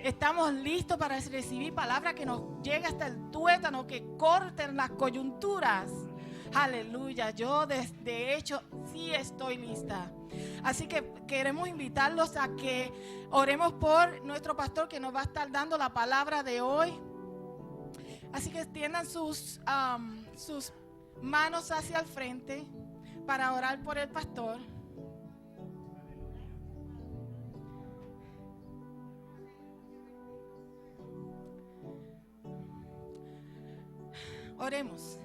Estamos listos para recibir palabra que nos llegue hasta el tuétano, que corten las coyunturas. Aleluya, yo de hecho sí estoy lista. Así que queremos invitarlos a que oremos por nuestro pastor que nos va a estar dando la palabra de hoy. Así que extiendan sus manos hacia el frente para orar por el pastor. Oremos.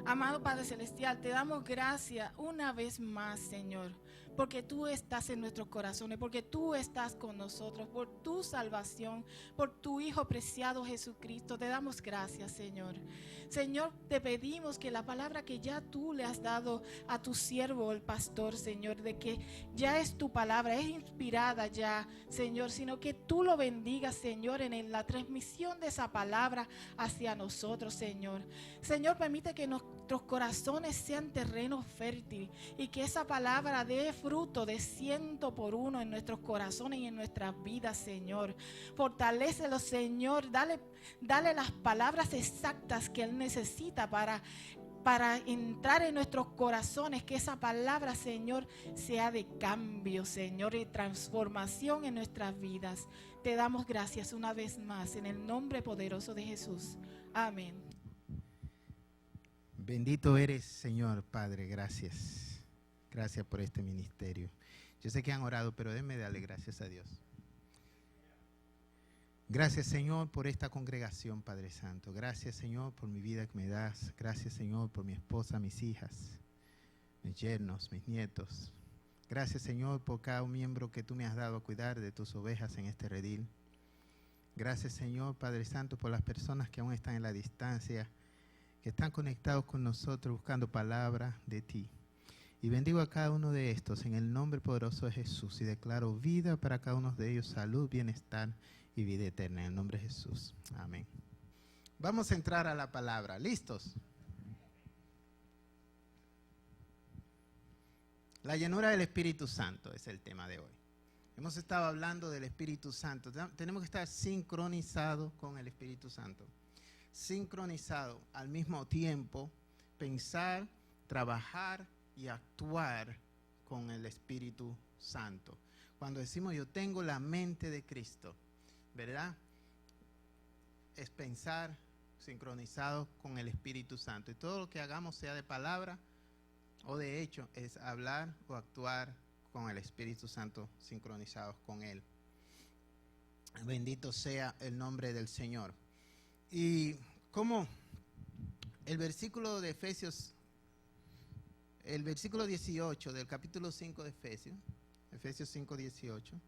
Amado Padre Celestial, te damos gracias una vez más, Señor, porque tú estás en nuestros corazones, porque tú estás con nosotros, por tu salvación, por tu Hijo preciado Jesucristo. Te damos gracias, Señor. Señor, te pedimos que la palabra que ya tú le has dado a tu siervo, el pastor, Señor, de que ya es tu palabra, es inspirada ya, Señor, sino que tú lo bendigas, Señor, en la transmisión de esa palabra hacia nosotros, Señor. Señor, permite que nuestros corazones sean terreno fértil y que esa palabra dé fruto de 100 por 1 en nuestros corazones y en nuestras vidas, Señor. Fortalécelo, Señor. Dale las palabras exactas que Él necesita para entrar en nuestros corazones, que esa palabra, Señor, sea de cambio, Señor, y transformación en nuestras vidas. Te damos gracias una vez más en el nombre poderoso de Jesús. Amén. Bendito eres, Señor Padre, gracias. Gracias por este ministerio. Yo sé que han orado, pero déjenme darle gracias a Dios. Gracias, Señor, por esta congregación, Padre Santo. Gracias, Señor, por mi vida que me das. Gracias, Señor, por mi esposa, mis hijas, mis yernos, mis nietos. Gracias, Señor, por cada miembro que tú me has dado a cuidar de tus ovejas en este redil. Gracias, Señor, Padre Santo, por las personas que aún están en la distancia, que están conectados con nosotros buscando palabra de ti. Y bendigo a cada uno de estos en el nombre poderoso de Jesús y declaro vida para cada uno de ellos, salud, bienestar y vida eterna en el nombre de Jesús. Amén. Vamos a entrar a la palabra. ¿Listos? La llenura del Espíritu Santo es el tema de hoy. Hemos estado hablando del Espíritu Santo. Tenemos que estar sincronizados con el Espíritu Santo. Sincronizado al mismo tiempo, pensar, trabajar y actuar con el Espíritu Santo. Cuando decimos yo tengo la mente de Cristo, ¿verdad? Es pensar sincronizado con el Espíritu Santo. Y todo lo que hagamos, sea de palabra o de hecho, es hablar o actuar con el Espíritu Santo, sincronizados con Él. Bendito sea el nombre del Señor. Y como el versículo de Efesios, el versículo 18 del capítulo 5 de Efesios 5, 18,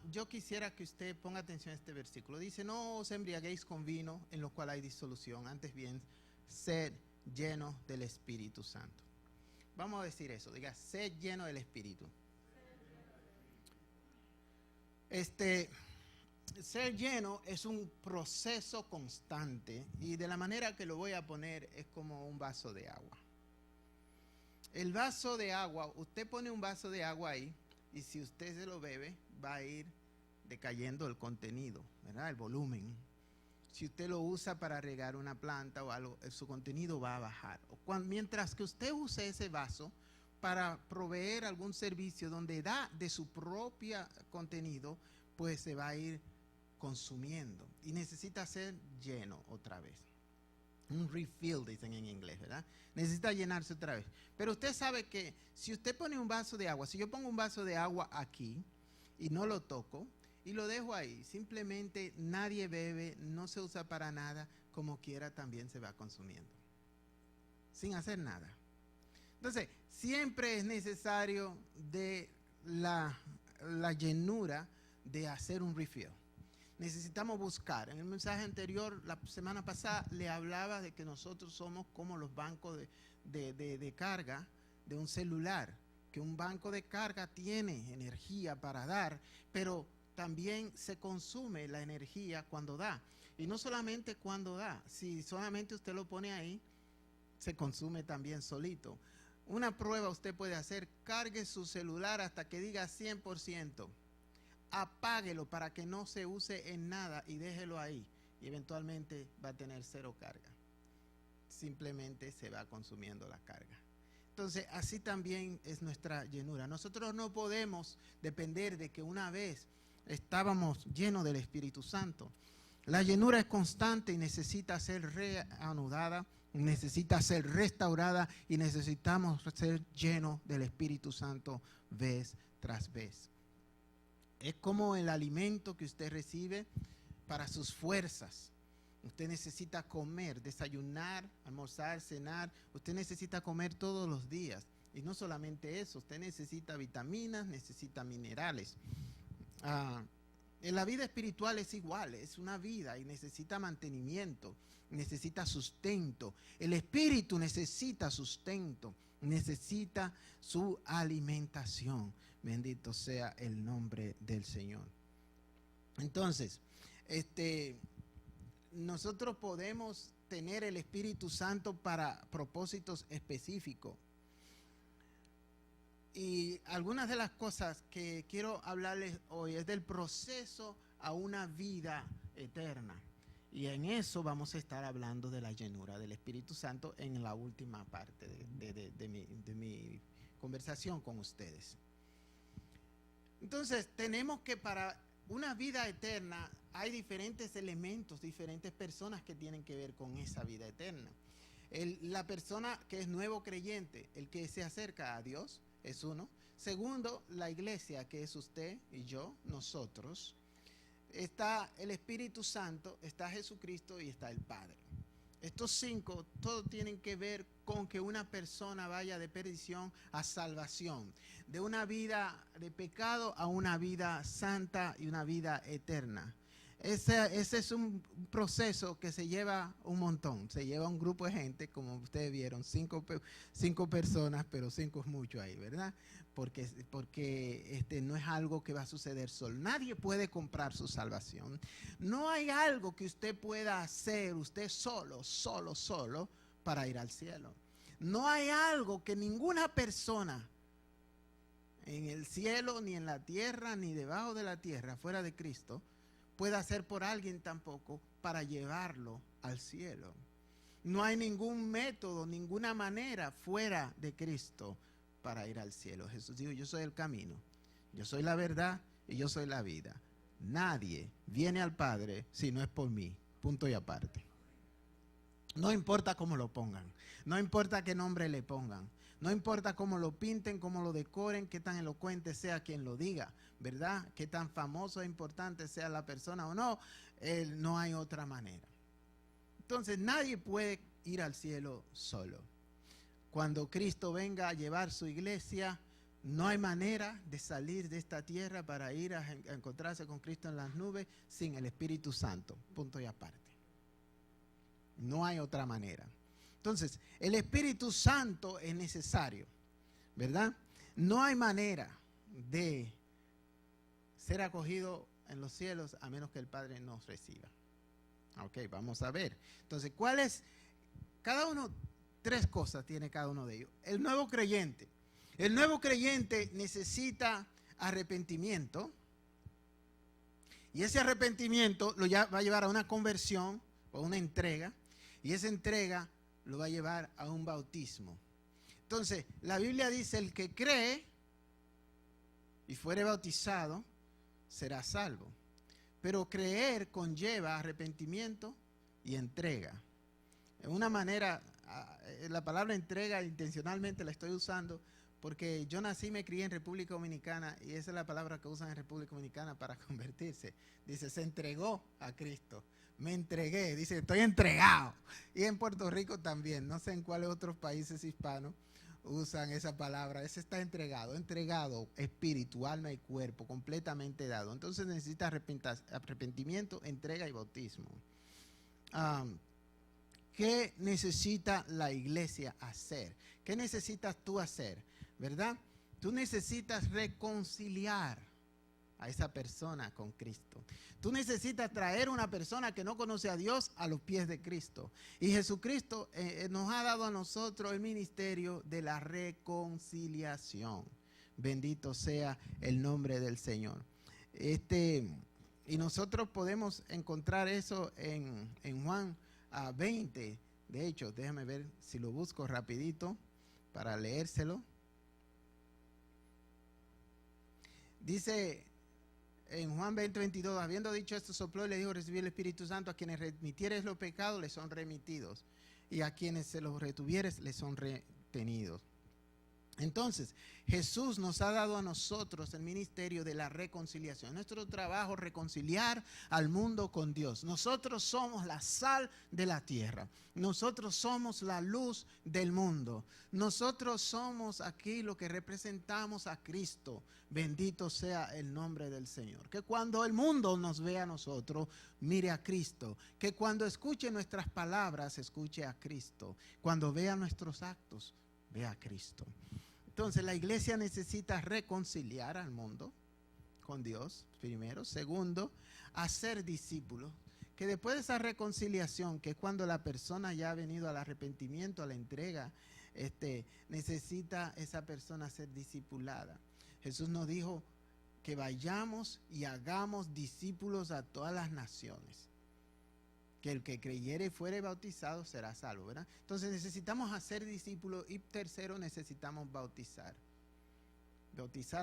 yo quisiera que usted ponga atención a este versículo. Dice, no os embriaguéis con vino en lo cual hay disolución, antes bien, sed lleno del Espíritu Santo. Vamos a decir eso, diga, sed lleno del Espíritu. Ser lleno es un proceso constante y de la manera que lo voy a poner es como un vaso de agua. El vaso de agua, usted pone un vaso de agua ahí y si usted se lo bebe va a ir decayendo el contenido, ¿verdad? El volumen. Si usted lo usa para regar una planta o algo, su contenido va a bajar. Mientras que usted use ese vaso para proveer algún servicio donde da de su propio contenido, pues se va a ir consumiendo y necesita ser lleno otra vez. Un refill, dicen en inglés, ¿verdad? Necesita llenarse otra vez. Pero usted sabe que si usted pone un vaso de agua, si yo pongo un vaso de agua aquí y no lo toco y lo dejo ahí, simplemente nadie bebe, no se usa para nada, como quiera también se va consumiendo, sin hacer nada. Entonces, siempre es necesario de la llenura de hacer un refill. Necesitamos buscar. En el mensaje anterior, la semana pasada, le hablaba de que nosotros somos como los bancos de carga de un celular, que un banco de carga tiene energía para dar, pero también se consume la energía cuando da. Y no solamente cuando da, si solamente usted lo pone ahí, se consume también solito. Una prueba usted puede hacer, cargue su celular hasta que diga 100%. apáguelo para que no se use en nada y déjelo ahí. Y eventualmente va a tener cero carga. Simplemente se va consumiendo la carga. Entonces, así también es nuestra llenura. Nosotros no podemos depender de que una vez estábamos llenos del Espíritu Santo. La llenura es constante y necesita ser reanudada, necesita ser restaurada y necesitamos ser llenos del Espíritu Santo vez tras vez. Es como el alimento que usted recibe para sus fuerzas. Usted necesita comer, desayunar, almorzar, cenar. Usted necesita comer todos los días. Y no solamente eso, usted necesita vitaminas, necesita minerales. En la vida espiritual es igual, es una vida y necesita mantenimiento, necesita sustento. El espíritu necesita sustento, necesita su alimentación. Bendito sea el nombre del Señor. Entonces, nosotros podemos tener el Espíritu Santo para propósitos específicos. Y algunas de las cosas que quiero hablarles hoy es del proceso a una vida eterna. Y en eso vamos a estar hablando de la llenura del Espíritu Santo en la última parte de mi conversación con ustedes. Entonces, tenemos que para una vida eterna hay diferentes elementos, diferentes personas que tienen que ver con esa vida eterna. La persona que es nuevo creyente, el que se acerca a Dios, es uno. Segundo, la iglesia, que es usted y yo, nosotros. Está el Espíritu Santo, está Jesucristo y está el Padre. Estos cinco, todos tienen que ver con que una persona vaya de perdición a salvación, de una vida de pecado a una vida santa y una vida eterna. Ese es un proceso que se lleva un montón, se lleva un grupo de gente, como ustedes vieron, cinco personas, pero 5 es mucho ahí, ¿verdad? Porque no es algo que va a suceder solo. Nadie puede comprar su salvación. No hay algo que usted pueda hacer usted solo, para ir al cielo. No hay algo que ninguna persona en el cielo, ni en la tierra, ni debajo de la tierra, fuera de Cristo, pueda hacer por alguien tampoco para llevarlo al cielo. No hay ningún método, ninguna manera fuera de Cristo para ir al cielo. Jesús dijo, yo soy el camino, yo soy la verdad y yo soy la vida. Nadie viene al Padre si no es por mí, punto y aparte. No importa cómo lo pongan, no importa qué nombre le pongan, no importa cómo lo pinten, cómo lo decoren, qué tan elocuente sea quien lo diga, ¿verdad? Qué tan famoso e importante sea la persona o no, no hay otra manera. Entonces nadie puede ir al cielo solo. Cuando Cristo venga a llevar su iglesia, no hay manera de salir de esta tierra para ir a encontrarse con Cristo en las nubes sin el Espíritu Santo, punto y aparte. No hay otra manera. Entonces, el Espíritu Santo es necesario, ¿verdad? No hay manera de ser acogido en los cielos a menos que el Padre nos reciba. Ok, vamos a ver. Entonces, ¿cuál es? Cada uno, 3 cosas tiene cada uno de ellos. El nuevo creyente. El nuevo creyente necesita arrepentimiento. Y ese arrepentimiento lo va a llevar a una conversión o una entrega. Y esa entrega lo va a llevar a un bautismo. Entonces, la Biblia dice, el que cree y fuere bautizado, será salvo. Pero creer conlleva arrepentimiento y entrega. En una manera, la palabra entrega intencionalmente la estoy usando porque yo nací y me crié en República Dominicana y esa es la palabra que usan en República Dominicana para convertirse. Dice, se entregó a Cristo. Me entregué, dice, estoy entregado. Y en Puerto Rico también, no sé en cuáles otros países hispanos usan esa palabra. Ese está entregado, espíritu, alma y cuerpo, completamente dado. Entonces necesita arrepentimiento, entrega y bautismo. ¿Qué necesita la iglesia hacer? ¿Qué necesitas tú hacer? ¿Verdad? Tú necesitas reconciliar a esa persona con Cristo. Tú necesitas traer una persona que no conoce a Dios a los pies de Cristo. Y Jesucristo nos ha dado a nosotros el ministerio de la reconciliación. Bendito sea el nombre del Señor. Y nosotros podemos encontrar eso en Juan 20. De hecho, déjame ver si lo busco rapidito para leérselo. Dice en Juan 20:22, habiendo dicho esto, sopló y le dijo: recibí el Espíritu Santo, a quienes remitieres los pecados les son remitidos, y a quienes se los retuvieres les son retenidos. Entonces, Jesús nos ha dado a nosotros el ministerio de la reconciliación. Nuestro trabajo es reconciliar al mundo con Dios. Nosotros somos la sal de la tierra. Nosotros somos la luz del mundo. Nosotros somos aquí lo que representamos a Cristo. Bendito sea el nombre del Señor. Que cuando el mundo nos vea a nosotros, mire a Cristo. Que cuando escuche nuestras palabras, escuche a Cristo. Cuando vea nuestros actos, vea a Cristo. Entonces la iglesia necesita reconciliar al mundo con Dios, primero. Segundo, hacer discípulos. Que después de esa reconciliación, que es cuando la persona ya ha venido al arrepentimiento, a la entrega, necesita esa persona ser discipulada. Jesús nos dijo que vayamos y hagamos discípulos a todas las naciones. Que el que creyere y fuere bautizado será salvo, ¿verdad? Entonces necesitamos hacer discípulos, y tercero, necesitamos bautizar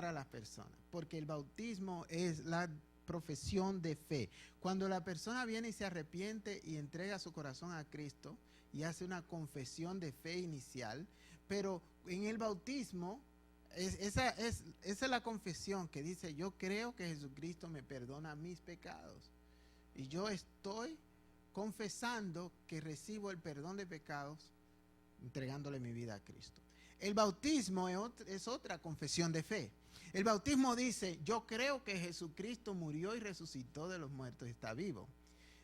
a las personas, porque el bautismo es la profesión de fe. Cuando la persona viene y se arrepiente y entrega su corazón a Cristo y hace una confesión de fe inicial, pero en el bautismo esa es la confesión que dice: yo creo que Jesucristo me perdona mis pecados y yo estoy confesando que recibo el perdón de pecados, entregándole mi vida a Cristo. El bautismo es otra confesión de fe. El bautismo dice: yo creo que Jesucristo murió y resucitó de los muertos y está vivo.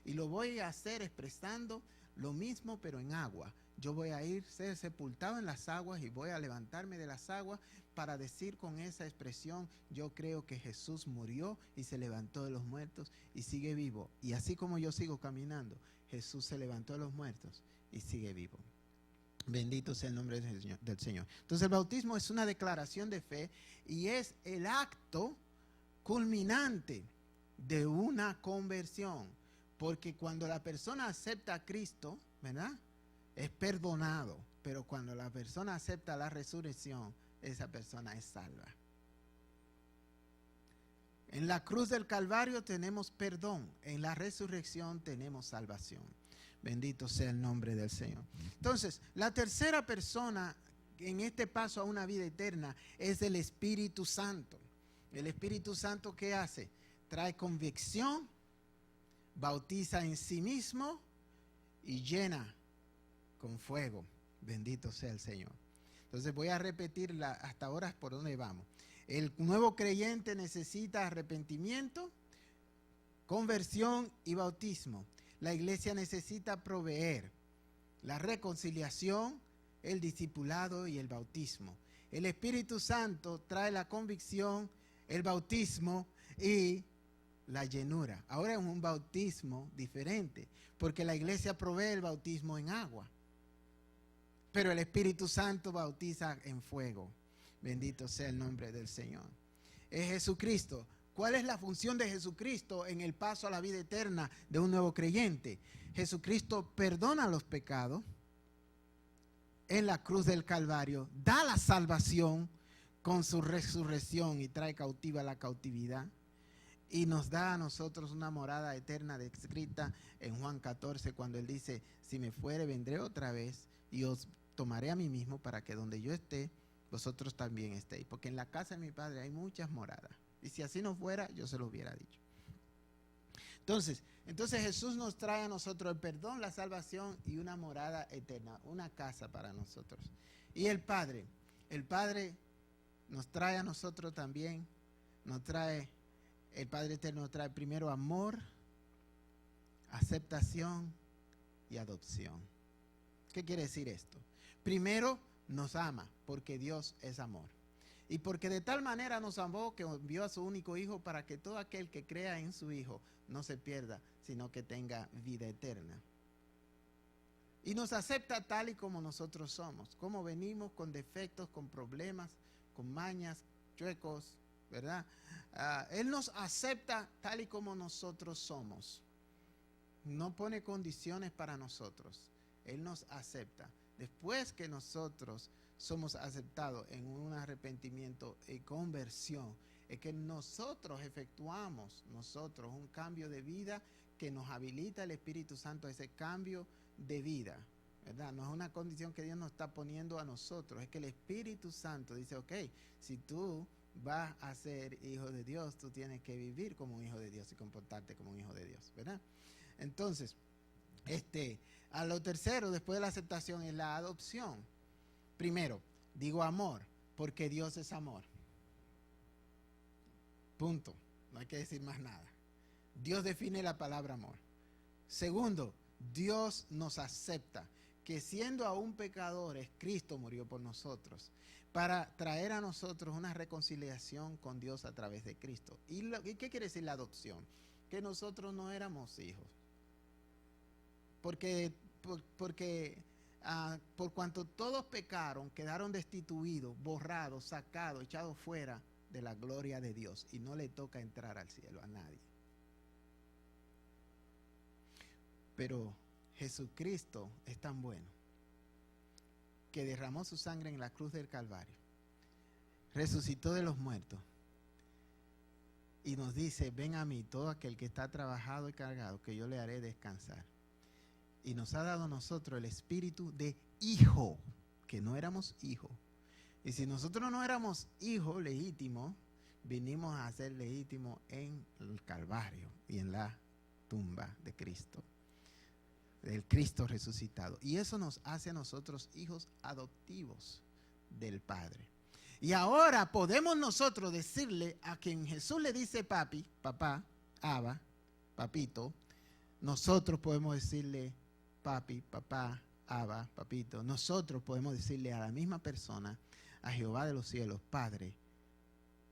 Y lo voy a hacer expresando lo mismo, pero en agua. Yo voy a ser sepultado en las aguas y voy a levantarme de las aguas para decir con esa expresión: yo creo que Jesús murió y se levantó de los muertos y sigue vivo. Y así como yo sigo caminando, Jesús se levantó de los muertos y sigue vivo. Bendito sea el nombre del Señor. Entonces el bautismo es una declaración de fe y es el acto culminante de una conversión. Porque cuando la persona acepta a Cristo, ¿verdad?, es perdonado. Pero cuando la persona acepta la resurrección, esa persona es salva. En la cruz del Calvario tenemos perdón. En la resurrección tenemos salvación. Bendito sea el nombre del Señor. Entonces, la tercera persona en este paso a una vida eterna es el Espíritu Santo. El Espíritu Santo, ¿qué hace? Trae convicción, bautiza en sí mismo y llena con fuego. Bendito sea el Señor. Entonces voy a repetirla hasta ahora por dónde vamos. El nuevo creyente necesita arrepentimiento, conversión y bautismo. La iglesia necesita proveer la reconciliación, el discipulado y el bautismo. El Espíritu Santo trae la convicción, el bautismo y la llenura. Ahora es un bautismo diferente, porque la iglesia provee el bautismo en agua, pero el Espíritu Santo bautiza en fuego. Bendito sea el nombre del Señor. Es Jesucristo. ¿Cuál es la función de Jesucristo en el paso a la vida eterna de un nuevo creyente? Jesucristo perdona los pecados en la cruz del Calvario, da la salvación con su resurrección y trae cautiva la cautividad. Y nos da a nosotros una morada eterna descrita en Juan 14, cuando él dice: si me fuere, vendré otra vez y os tomaré a mí mismo, para que donde yo esté, vosotros también estéis. Porque en la casa de mi Padre hay muchas moradas. Y si así no fuera, yo se lo hubiera dicho. Entonces Jesús nos trae a nosotros el perdón, la salvación y una morada eterna, una casa para nosotros. Y el Padre nos trae a nosotros también, el Padre eterno nos trae primero amor, aceptación y adopción. ¿Qué quiere decir esto? Primero, nos ama, porque Dios es amor. Y porque de tal manera nos amó que envió a su único Hijo, para que todo aquel que crea en su Hijo no se pierda, sino que tenga vida eterna. Y nos acepta tal y como nosotros somos, como venimos, con defectos, con problemas, con mañas, chuecos, ¿verdad? Él nos acepta tal y como nosotros somos. No pone condiciones para nosotros. Él nos acepta. Después que nosotros somos aceptados en un arrepentimiento y conversión, es que nosotros efectuamos un cambio de vida que nos habilita el Espíritu Santo a ese cambio de vida, ¿verdad? No es una condición que Dios nos está poniendo a nosotros, es que el Espíritu Santo dice, ok, si tú vas a ser hijo de Dios, tú tienes que vivir como un hijo de Dios y comportarte como un hijo de Dios, ¿verdad? Entonces, a lo tercero, después de la aceptación, es la adopción. Primero, digo amor, porque Dios es amor. Punto. No hay que decir más nada. Dios define la palabra amor. Segundo, Dios nos acepta, que siendo aún pecadores, Cristo murió por nosotros, para traer a nosotros una reconciliación con Dios a través de Cristo. ¿Y qué quiere decir la adopción? Que nosotros no éramos hijos. Porque por cuanto todos pecaron, quedaron destituidos, borrados, sacados, echados fuera de la gloria de Dios, y no le toca entrar al cielo a nadie. Pero Jesucristo es tan bueno que derramó su sangre en la cruz del Calvario, resucitó de los muertos y nos dice, ven a mí todo aquel que está trabajado y cargado, que yo le haré descansar. Y nos ha dado a nosotros el espíritu de hijo, que no éramos hijos. Y si nosotros no éramos hijos legítimos, vinimos a ser legítimos en el Calvario y en la tumba de Cristo, del Cristo resucitado. Y eso nos hace a nosotros hijos adoptivos del Padre. Y ahora podemos nosotros decirle a quien Jesús le dice papi, papá, Abba, papito, nosotros podemos decirle papi, papá, Abba, papito. Nosotros podemos decirle a la misma persona, a Jehová de los cielos, Padre,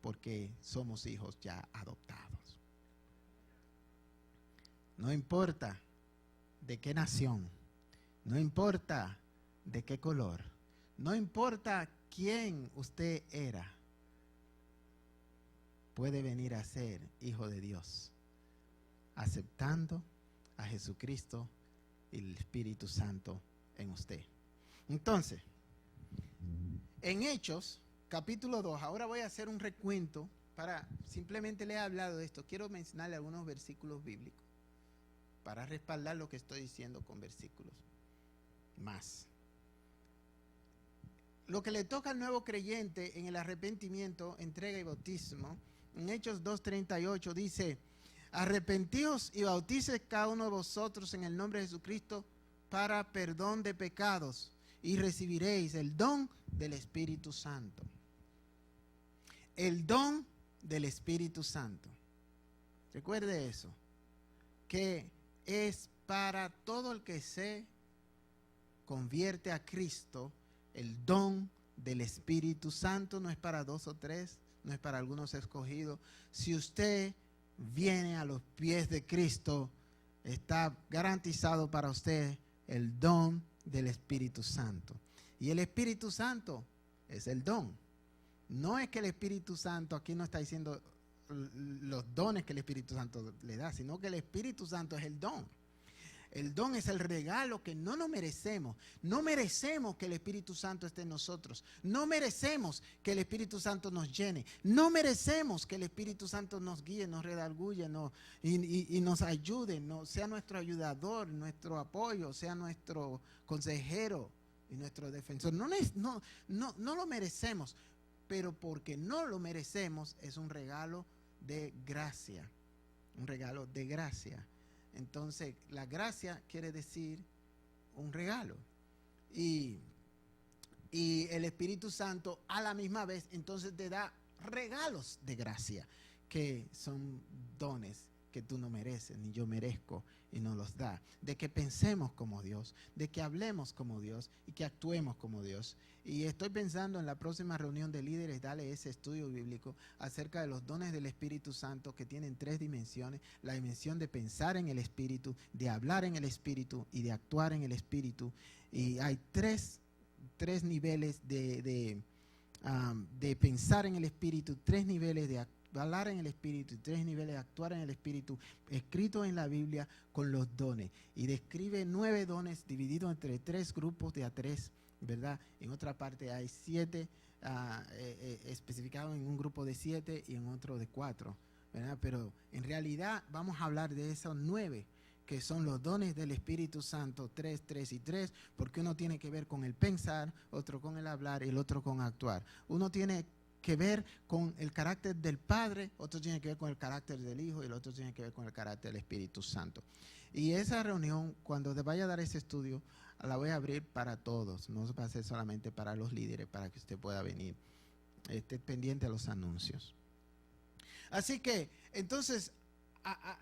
porque somos hijos ya adoptados. No importa de qué nación, no importa de qué color, no importa quién usted era, puede venir a ser hijo de Dios, aceptando a Jesucristo y el Espíritu Santo en usted. Entonces, en Hechos, capítulo 2, ahora voy a hacer un recuento para, simplemente le he hablado de esto, quiero mencionarle algunos versículos bíblicos para respaldar lo que estoy diciendo con versículos más. Lo que le toca al nuevo creyente en el arrepentimiento, entrega y bautismo, en Hechos 2:38 dice, arrepentíos y bautícese cada uno de vosotros en el nombre de Jesucristo para perdón de pecados y recibiréis el don del Espíritu Santo. El don del Espíritu Santo. Recuerde eso, que es para todo el que se convierte a Cristo. El don del Espíritu Santo no es para 2 o 3, no es para algunos escogidos. Si usted viene a los pies de Cristo, está garantizado para usted el don del Espíritu Santo. Y el Espíritu Santo es el don. No es que el Espíritu Santo, aquí no está diciendo los dones que el Espíritu Santo le da, sino que el Espíritu Santo es el don. El don es el regalo que no nos merecemos. No merecemos que el Espíritu Santo esté en nosotros. No merecemos que el Espíritu Santo nos llene. No merecemos que el Espíritu Santo nos guíe, nos redarguye y nos ayude, sea nuestro ayudador, nuestro apoyo, sea nuestro consejero y nuestro defensor. No lo merecemos, pero porque no lo merecemos es un regalo de gracia. Un regalo de gracia. Entonces, la gracia quiere decir un regalo. Y el Espíritu Santo a la misma vez, entonces te da regalos de gracia, que son dones que tú no mereces, ni yo merezco, y nos los da. De que pensemos como Dios, de que hablemos como Dios y que actuemos como Dios. Y estoy pensando en la próxima reunión de líderes, darle ese estudio bíblico acerca de los dones del Espíritu Santo, que tienen 3 dimensiones: la dimensión de pensar en el Espíritu, de hablar en el Espíritu y de actuar en el Espíritu. Y hay tres niveles de de pensar en el Espíritu, 3 niveles de hablar en el Espíritu y 3 niveles de actuar en el Espíritu, escrito en la Biblia con los dones. Y describe 9 dones divididos entre 3 grupos de a 3, ¿verdad? En otra parte hay 7 especificados en un grupo de 7 y en otro de 4, ¿verdad? Pero en realidad vamos a hablar de esos 9 que son los dones del Espíritu Santo, 3, 3 y 3, porque uno tiene que ver con el pensar, otro con el hablar y el otro con actuar. Uno tiene que ver con el carácter del Padre, otro tiene que ver con el carácter del Hijo y el otro tiene que ver con el carácter del Espíritu Santo. Y esa reunión, cuando te vaya a dar ese estudio, la voy a abrir para todos, no va a ser solamente para los líderes, para que usted pueda venir. Esté pendiente a los anuncios. Así que, entonces,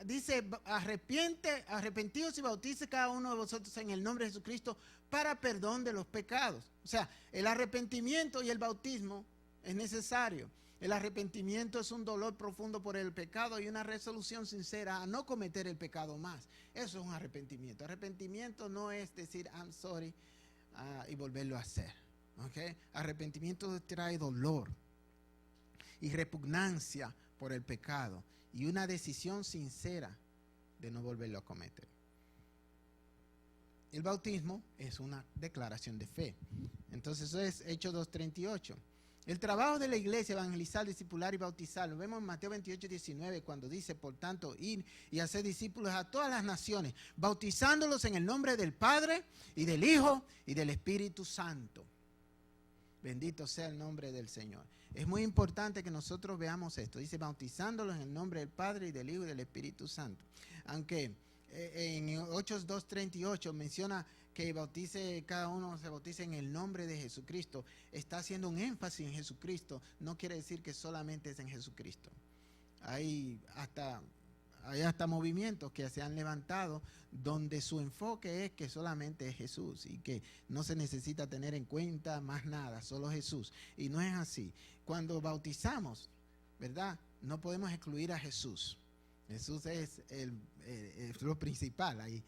dice, arrepentíos y bautice cada uno de vosotros en el nombre de Jesucristo para perdón de los pecados. O sea, el arrepentimiento y el bautismo es necesario. El arrepentimiento es un dolor profundo por el pecado y una resolución sincera a no cometer el pecado más. Eso es un arrepentimiento. Arrepentimiento no es decir I'm sorry y volverlo a hacer. ¿Okay? Arrepentimiento trae dolor y repugnancia por el pecado y una decisión sincera de no volverlo a cometer. El bautismo es una declaración de fe. Entonces eso es Hechos 2:38. El trabajo de la iglesia, evangelizar, discipular y bautizar, lo vemos en Mateo 28:19, cuando dice, por tanto, ir y hacer discípulos a todas las naciones, bautizándolos en el nombre del Padre y del Hijo y del Espíritu Santo. Bendito sea el nombre del Señor. Es muy importante que nosotros veamos esto. Dice, bautizándolos en el nombre del Padre y del Hijo y del Espíritu Santo. Aunque en Hechos 2:38 menciona que cada uno se bautice en el nombre de Jesucristo. Está haciendo un énfasis en Jesucristo. No quiere decir que solamente es en Jesucristo. Hay hasta movimientos que se han levantado donde su enfoque es que solamente es Jesús y que no se necesita tener en cuenta más nada, solo Jesús. Y no es así. Cuando bautizamos, ¿verdad? No podemos excluir a Jesús. Jesús es lo principal ahí.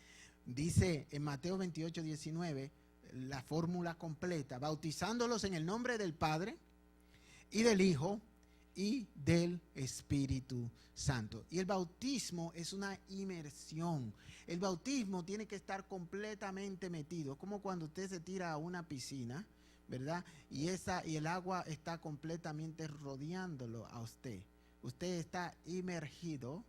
Dice en Mateo 28:19 la fórmula completa, bautizándolos en el nombre del Padre y del Hijo y del Espíritu Santo. Y el bautismo es una inmersión. El bautismo tiene que estar completamente metido, como cuando usted se tira a una piscina, ¿verdad? Y el agua está completamente rodeándolo a usted. Usted está inmergido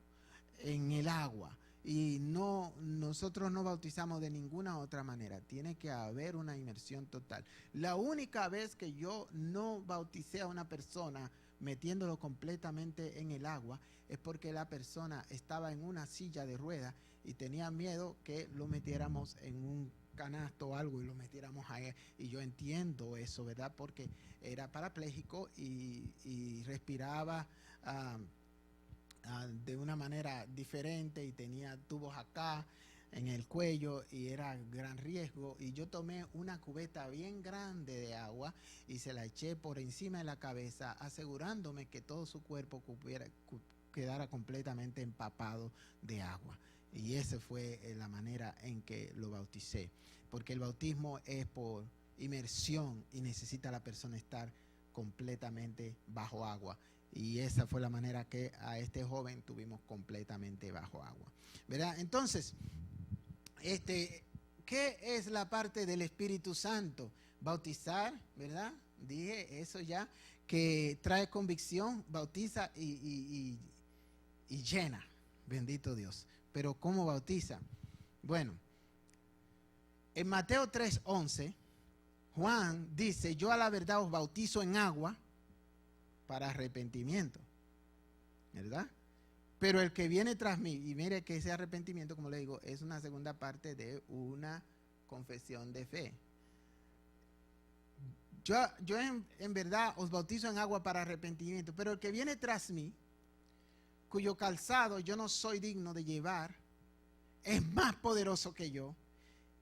en el agua. Y nosotros no bautizamos de ninguna otra manera. Tiene que haber una inmersión total. La única vez que yo no bauticé a una persona metiéndolo completamente en el agua es porque la persona estaba en una silla de ruedas y tenía miedo que lo metiéramos en un canasto o algo y lo metiéramos ahí. Y yo entiendo eso, ¿verdad? Porque era parapléjico y respiraba de una manera diferente y tenía tubos acá en el cuello y era gran riesgo. Y yo tomé una cubeta bien grande de agua y se la eché por encima de la cabeza, asegurándome que todo su cuerpo quedara completamente empapado de agua. Y esa fue la manera en que lo bauticé, porque el bautismo es por inmersión y necesita la persona estar completamente bajo agua. Y esa fue la manera que a este joven tuvimos completamente bajo agua, ¿verdad? Entonces, ¿qué es la parte del Espíritu Santo? Bautizar, ¿verdad? Dije eso ya, que trae convicción, bautiza y llena, bendito Dios. Pero ¿cómo bautiza? Bueno, en Mateo 3:11, Juan dice, yo a la verdad os bautizo en agua para arrepentimiento, ¿verdad? Pero el que viene tras mí, y mire que ese arrepentimiento, como le digo, es una segunda parte de una confesión de fe. Yo en verdad os bautizo en agua para arrepentimiento, pero el que viene tras mí, cuyo calzado yo no soy digno de llevar, es más poderoso que yo.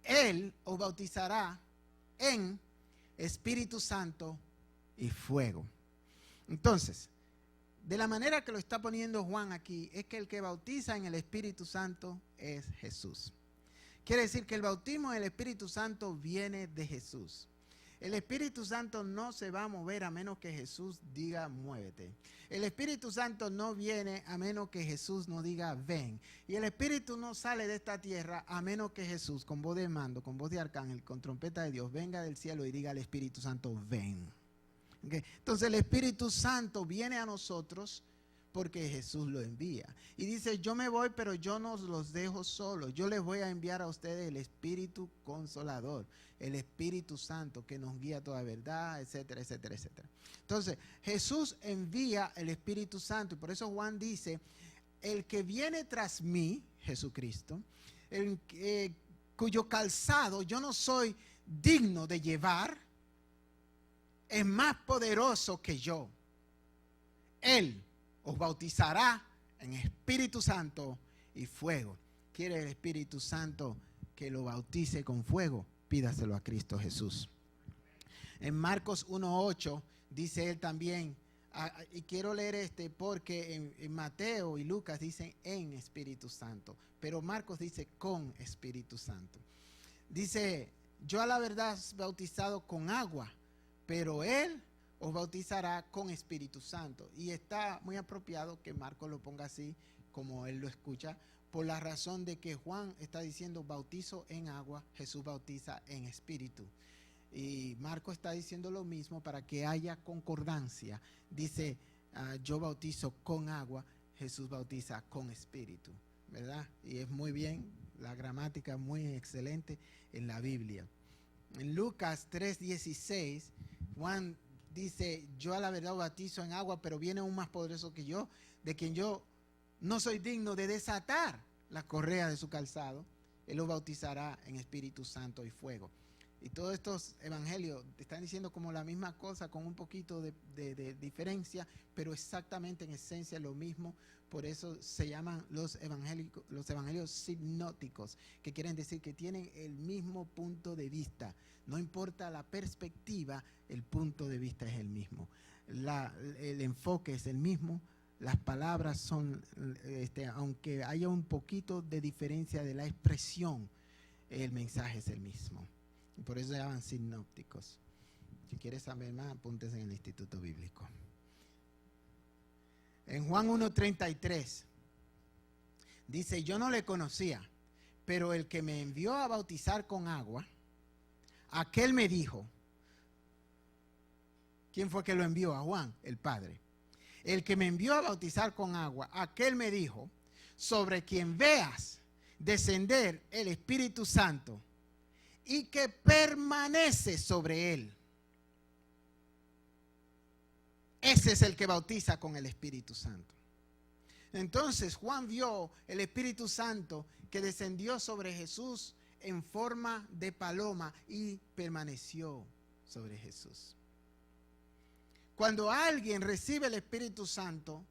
Él os bautizará en Espíritu Santo y fuego. Entonces, de la manera que lo está poniendo Juan aquí, es que el que bautiza en el Espíritu Santo es Jesús. Quiere decir que el bautismo del Espíritu Santo viene de Jesús. El Espíritu Santo no se va a mover a menos que Jesús diga muévete. El Espíritu Santo no viene a menos que Jesús no diga ven. Y el Espíritu no sale de esta tierra a menos que Jesús, con voz de mando, con voz de arcángel, con trompeta de Dios, venga del cielo y diga al Espíritu Santo ven. ¿Okay? Entonces el Espíritu Santo viene a nosotros porque Jesús lo envía. Y dice, yo me voy, pero yo no los dejo solos. Yo les voy a enviar a ustedes el Espíritu Consolador, el Espíritu Santo que nos guía a toda verdad, etcétera, etcétera, etcétera. Entonces, Jesús envía el Espíritu Santo. Y por eso Juan dice, el que viene tras mí, Jesucristo, cuyo calzado yo no soy digno de llevar, es más poderoso que yo. Él os bautizará en Espíritu Santo y fuego. ¿Quiere el Espíritu Santo que lo bautice con fuego? Pídaselo a Cristo Jesús. En Marcos 1:8 dice él también, y quiero leer porque en Mateo y Lucas dicen en Espíritu Santo, pero Marcos dice con Espíritu Santo. Dice, yo a la verdad bautizado con agua, pero él os bautizará con Espíritu Santo. Y está muy apropiado que Marcos lo ponga así, como él lo escucha, por la razón de que Juan está diciendo bautizo en agua, Jesús bautiza en Espíritu. Y Marcos está diciendo lo mismo para que haya concordancia. Dice, yo bautizo con agua, Jesús bautiza con Espíritu, ¿verdad? Y es muy bien, la gramática muy excelente en la Biblia. En Lucas 3:16, Juan dice, yo a la verdad bautizo en agua, pero viene un más poderoso que yo, de quien yo no soy digno de desatar la correa de su calzado. Él lo bautizará en Espíritu Santo y fuego. Y todos estos evangelios están diciendo como la misma cosa, con un poquito de diferencia, pero exactamente en esencia lo mismo. Por eso se llaman los evangelios sinópticos, que quieren decir que tienen el mismo punto de vista. No importa la perspectiva, el punto de vista es el mismo. El enfoque es el mismo. Las palabras son, aunque haya un poquito de diferencia de la expresión, el mensaje es el mismo. Y por eso se llaman sinópticos. Si quieres saber más, apúntese en el Instituto Bíblico. En Juan 1:33 dice, yo no le conocía, pero el que me envió a bautizar con agua, aquel me dijo, ¿quién fue que lo envió? A Juan, el Padre. El que me envió a bautizar con agua, aquel me dijo, sobre quien veas descender el Espíritu Santo y que permanece sobre él. Ese es el que bautiza con el Espíritu Santo. Entonces Juan vio el Espíritu Santo que descendió sobre Jesús en forma de paloma y permaneció sobre Jesús. Cuando alguien recibe el Espíritu Santo,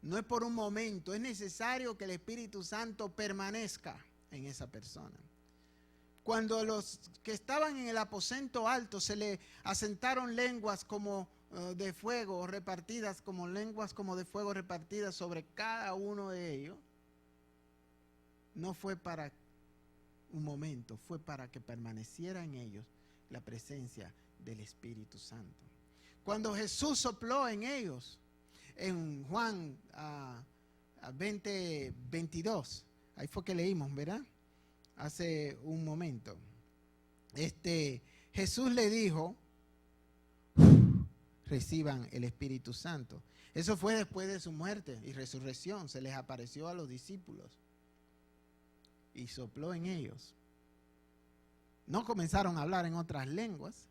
no es por un momento, es necesario que el Espíritu Santo permanezca en esa persona. Cuando los que estaban en el aposento alto se le asentaron lenguas como de fuego repartidas, como lenguas como de fuego repartidas sobre cada uno de ellos, no fue para un momento, fue para que permaneciera en ellos la presencia del Espíritu Santo. Cuando Jesús sopló en ellos, en Juan 20:22, ahí fue que leímos, ¿verdad? Hace un momento. Jesús le dijo, reciban el Espíritu Santo. Eso fue después de su muerte y resurrección. Se les apareció a los discípulos y sopló en ellos. No comenzaron a hablar en otras lenguas,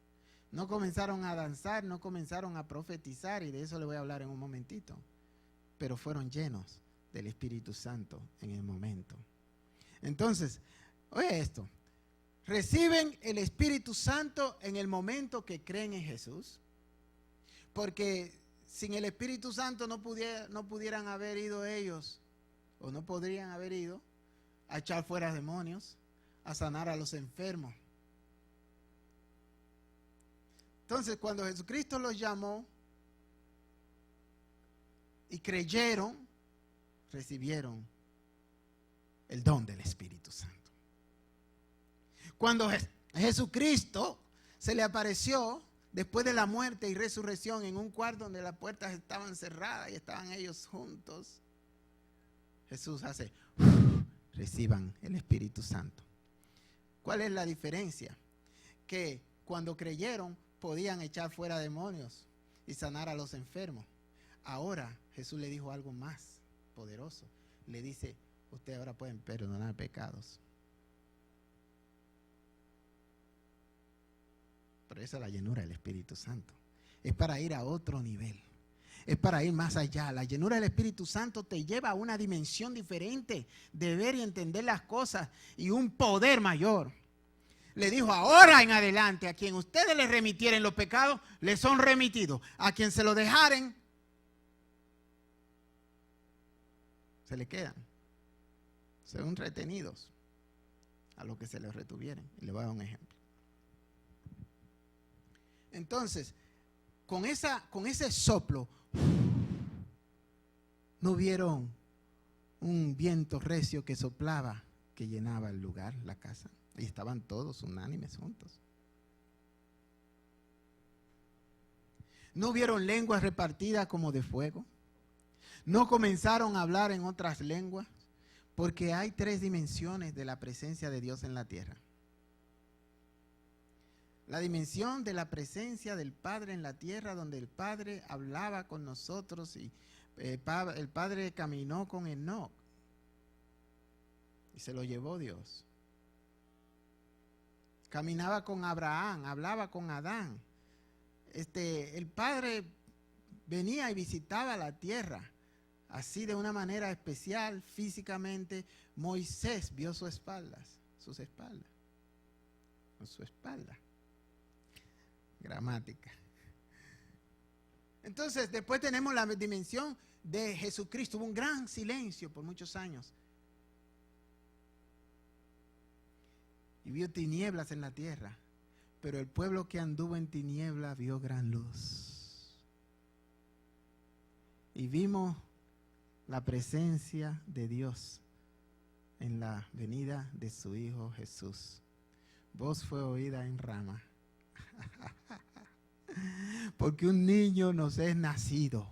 no comenzaron a danzar, no comenzaron a profetizar, y de eso le voy a hablar en un momentito, pero fueron llenos del Espíritu Santo en el momento. Entonces, oye esto, reciben el Espíritu Santo en el momento que creen en Jesús, porque sin el Espíritu Santo no pudieran haber ido ellos, o no podrían haber ido a echar fuera demonios, a sanar a los enfermos. Entonces, cuando Jesucristo los llamó y creyeron, recibieron el don del Espíritu Santo. Cuando Jesucristo se le apareció después de la muerte y resurrección en un cuarto donde las puertas estaban cerradas y estaban ellos juntos. Jesús hace, reciban el Espíritu Santo. ¿Cuál es la diferencia? Que cuando creyeron podían echar fuera demonios y sanar a los enfermos. Ahora Jesús le dijo algo más poderoso. Le dice, ustedes ahora pueden perdonar pecados. Pero esa es la llenura del Espíritu Santo. Es para ir a otro nivel. Es para ir más allá. La llenura del Espíritu Santo te lleva a una dimensión diferente de ver y entender las cosas y un poder mayor. Le dijo, ahora en adelante, a quien ustedes les remitieren los pecados, les son remitidos. A quien se lo dejaren, se le quedan. Son retenidos a lo que se les retuvieren. Y le voy a dar un ejemplo. Entonces, con ese soplo, ¿no vieron un viento recio que soplaba, que llenaba el lugar, la casa? Y estaban todos unánimes juntos. ¿No vieron lenguas repartidas como de fuego? ¿No comenzaron a hablar en otras lenguas? Porque hay 3 dimensiones de la presencia de Dios en la tierra. La dimensión de la presencia del Padre en la tierra, donde el Padre hablaba con nosotros y el Padre caminó con Enoc y se lo llevó Dios. Caminaba con Abraham, hablaba con Adán. El Padre venía y visitaba la tierra, así de una manera especial, físicamente. Moisés vio sus espaldas. Gramática. Entonces, después tenemos la dimensión de Jesucristo. Hubo un gran silencio por muchos años. Y vio tinieblas en la tierra. Pero el pueblo que anduvo en tinieblas vio gran luz. Y vimos la presencia de Dios en la venida de su Hijo Jesús. Voz fue oída en Rama. Porque un niño nos es nacido,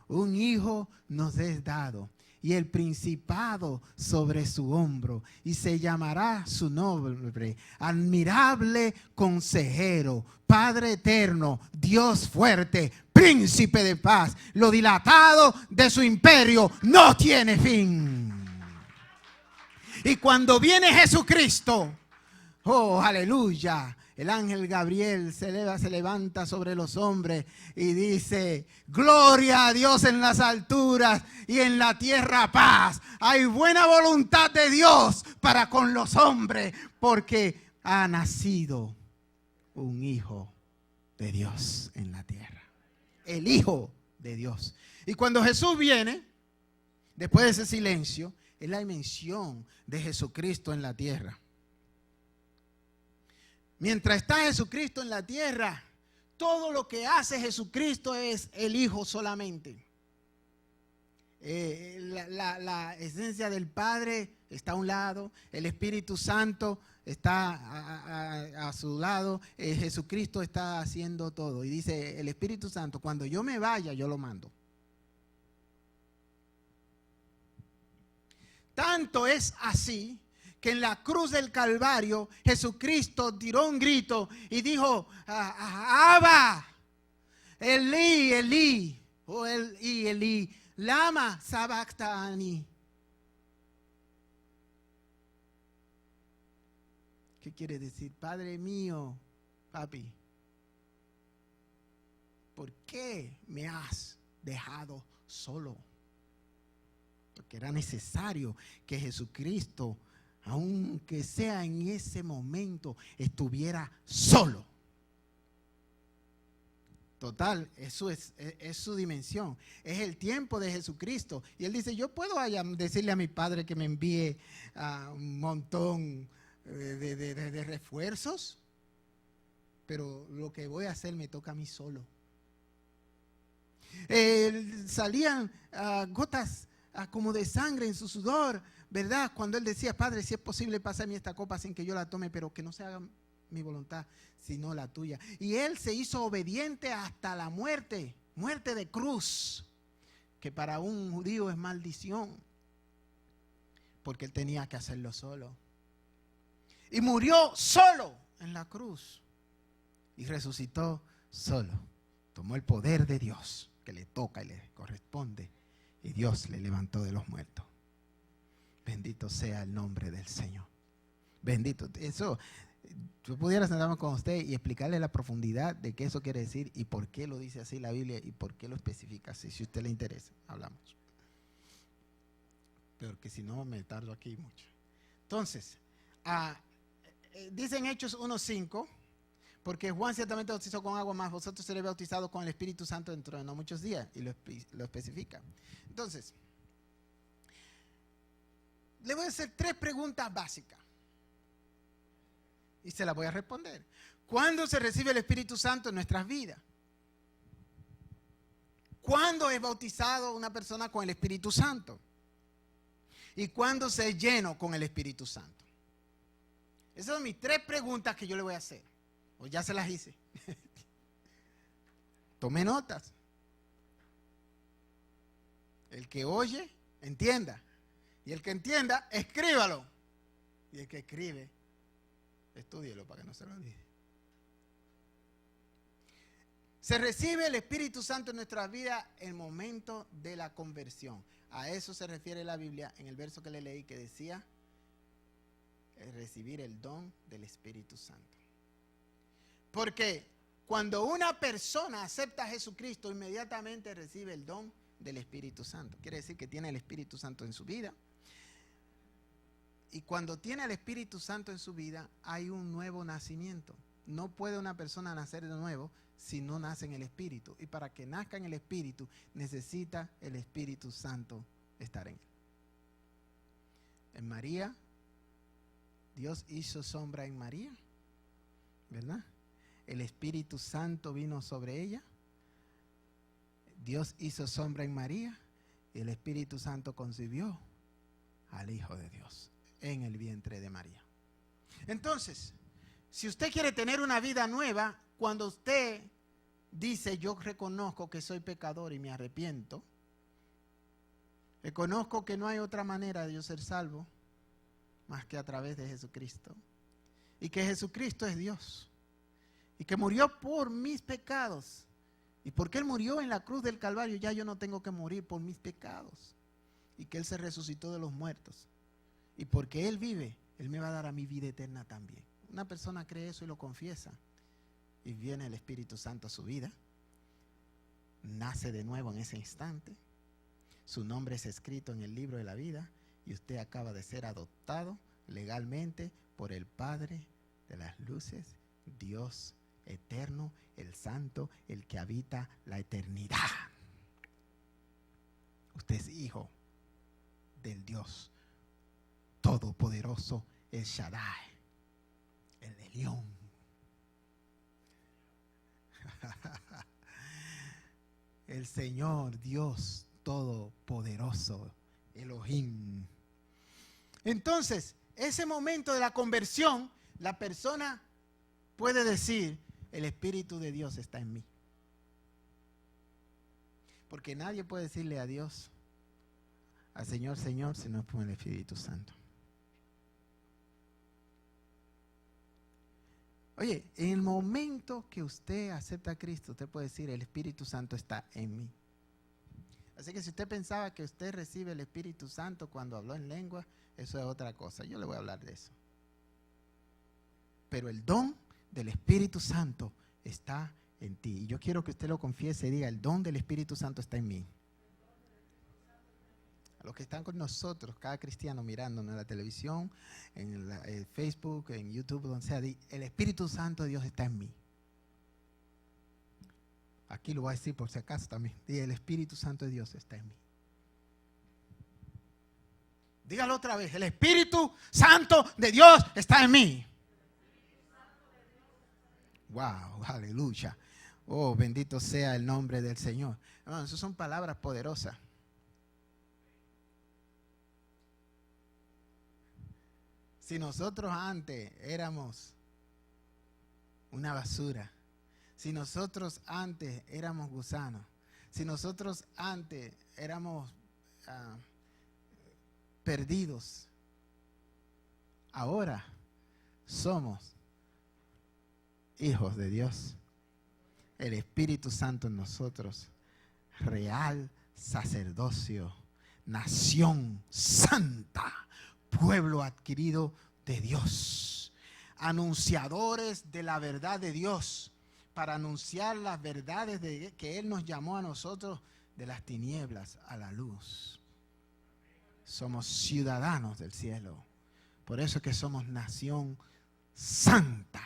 un hijo nos es dado, y el principado sobre su hombro, y se llamará su nombre, admirable consejero, Padre eterno, Dios fuerte, príncipe de paz. Lo dilatado de su imperio no tiene fin. Y cuando viene Jesucristo, oh, aleluya, el ángel Gabriel se levanta sobre los hombres y dice, gloria a Dios en las alturas y en la tierra paz. Hay buena voluntad de Dios para con los hombres, porque ha nacido un hijo de Dios en la tierra. El Hijo de Dios. Y cuando Jesús viene, después de ese silencio, es la dimensión de Jesucristo en la tierra. Mientras está Jesucristo en la tierra, todo lo que hace Jesucristo es el Hijo solamente. La esencia del Padre está a un lado, el Espíritu Santo está a su lado, Jesucristo está haciendo todo. Y dice el Espíritu Santo, cuando yo me vaya, yo lo mando. Tanto es así que en la cruz del Calvario Jesucristo tiró un grito y dijo, Abba, Elí, Elí, o Elí, Elí, lama sabactani. ¿Qué quiere decir? Padre mío, papi, ¿por qué me has dejado solo? Porque era necesario que Jesucristo, aunque sea en ese momento, estuviera solo. Total, eso es su dimensión. Es el tiempo de Jesucristo. Y él dice, yo puedo decirle a mi Padre que me envíe un montón de refuerzos, pero lo que voy a hacer me toca a mí solo. Salían gotas como de sangre en su sudor, ¿verdad? Cuando él decía, Padre, si es posible, pásame esta copa sin que yo la tome, pero que no se haga mi voluntad, sino la tuya. Y él se hizo obediente hasta la muerte, muerte de cruz, que para un judío es maldición, porque él tenía que hacerlo solo. Y murió solo en la cruz y resucitó solo. Tomó el poder de Dios que le toca y le corresponde, y Dios le levantó de los muertos. Bendito sea el nombre del Señor. Bendito. Eso, yo pudiera sentarme con usted y explicarle la profundidad de qué eso quiere decir y por qué lo dice así la Biblia y por qué lo especifica así. Si a usted le interesa, hablamos. Pero que si no, me tardo aquí mucho. Entonces, dice en Hechos 1:5, porque Juan ciertamente bautizó con agua, más vosotros seréis bautizados con el Espíritu Santo dentro de no muchos días, y lo especifica. Entonces, le voy a hacer 3 preguntas básicas y se las voy a responder. ¿Cuándo se recibe el Espíritu Santo en nuestras vidas? ¿Cuándo es bautizado una persona con el Espíritu Santo? ¿Y cuándo se es lleno con el Espíritu Santo? Esas son mis 3 preguntas que yo le voy a hacer. O ya se las hice. Tome notas. El que oye, entienda. Y el que entienda, escríbalo. Y el que escribe, estúdielo para que no se lo olvide. Se recibe el Espíritu Santo en nuestras vidas en el momento de la conversión. A eso se refiere la Biblia en el verso que le leí, que decía recibir el don del Espíritu Santo. Porque cuando una persona acepta a Jesucristo, inmediatamente recibe el don del Espíritu Santo. Quiere decir que tiene el Espíritu Santo en su vida. Y cuando tiene el Espíritu Santo en su vida, hay un nuevo nacimiento. No puede una persona nacer de nuevo si no nace en el Espíritu. Y para que nazca en el Espíritu, necesita el Espíritu Santo estar en él. En María, Dios hizo sombra en María, ¿verdad? El Espíritu Santo vino sobre ella. Dios hizo sombra en María y el Espíritu Santo concibió al Hijo de Dios en el vientre de María. Entonces, si usted quiere tener una vida nueva, cuando usted dice yo reconozco que soy pecador y me arrepiento, reconozco que no hay otra manera de yo ser salvo más que a través de Jesucristo, y que Jesucristo es Dios y que murió por mis pecados, y porque Él murió en la cruz del Calvario, ya yo no tengo que morir por mis pecados, y que Él se resucitó de los muertos, y porque Él vive, Él me va a dar a mi vida eterna también. Una persona cree eso y lo confiesa, y viene el Espíritu Santo a su vida, nace de nuevo en ese instante, su nombre es escrito en el libro de la vida, y usted acaba de ser adoptado legalmente por el Padre de las luces, Dios eterno, el Santo, el que habita la eternidad. Usted es hijo del Dios Todopoderoso, el Shaddai, el Elión. El Señor Dios Todopoderoso, Elohim. Entonces, ese momento de la conversión, la persona puede decir, el Espíritu de Dios está en mí. Porque nadie puede decirle a Dios, al Señor, Señor, si no es por el Espíritu Santo. Oye, en el momento que usted acepta a Cristo, usted puede decir, el Espíritu Santo está en mí. Así que si usted pensaba que usted recibe el Espíritu Santo cuando habló en lengua, eso es otra cosa. Yo le voy a hablar de eso. Pero el don del Espíritu Santo está en ti. Y yo quiero que usted lo confiese y diga, el don del Espíritu Santo está en mí. A los que están con nosotros, cada cristiano mirándonos en la televisión, en Facebook, en YouTube, donde sea, el Espíritu Santo de Dios está en mí. Aquí lo voy a decir por si acaso también. Diga, el Espíritu Santo de Dios está en mí. Dígalo otra vez, el Espíritu Santo de Dios está en mí. Wow, aleluya. Oh, bendito sea el nombre del Señor. Hermano, esas son palabras poderosas. Si nosotros antes éramos una basura. Si nosotros antes éramos gusanos, si nosotros antes éramos perdidos, ahora somos hijos de Dios. El Espíritu Santo en nosotros, real sacerdocio, nación santa, pueblo adquirido de Dios, anunciadores de la verdad de Dios, para anunciar las verdades que Él nos llamó a nosotros de las tinieblas a la luz. Somos ciudadanos del cielo. Por eso es que somos nación santa.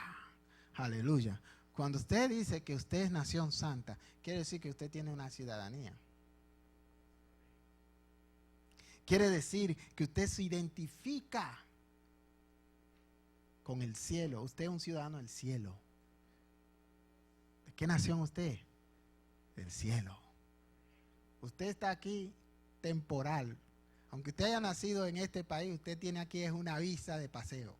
Aleluya. Cuando usted dice que usted es nación santa, quiere decir que usted tiene una ciudadanía. Quiere decir que usted se identifica con el cielo. Usted es un ciudadano del cielo. ¿De qué nación usted? Del cielo. Usted está aquí temporal. Aunque usted haya nacido en este país, usted tiene aquí es una visa de paseo.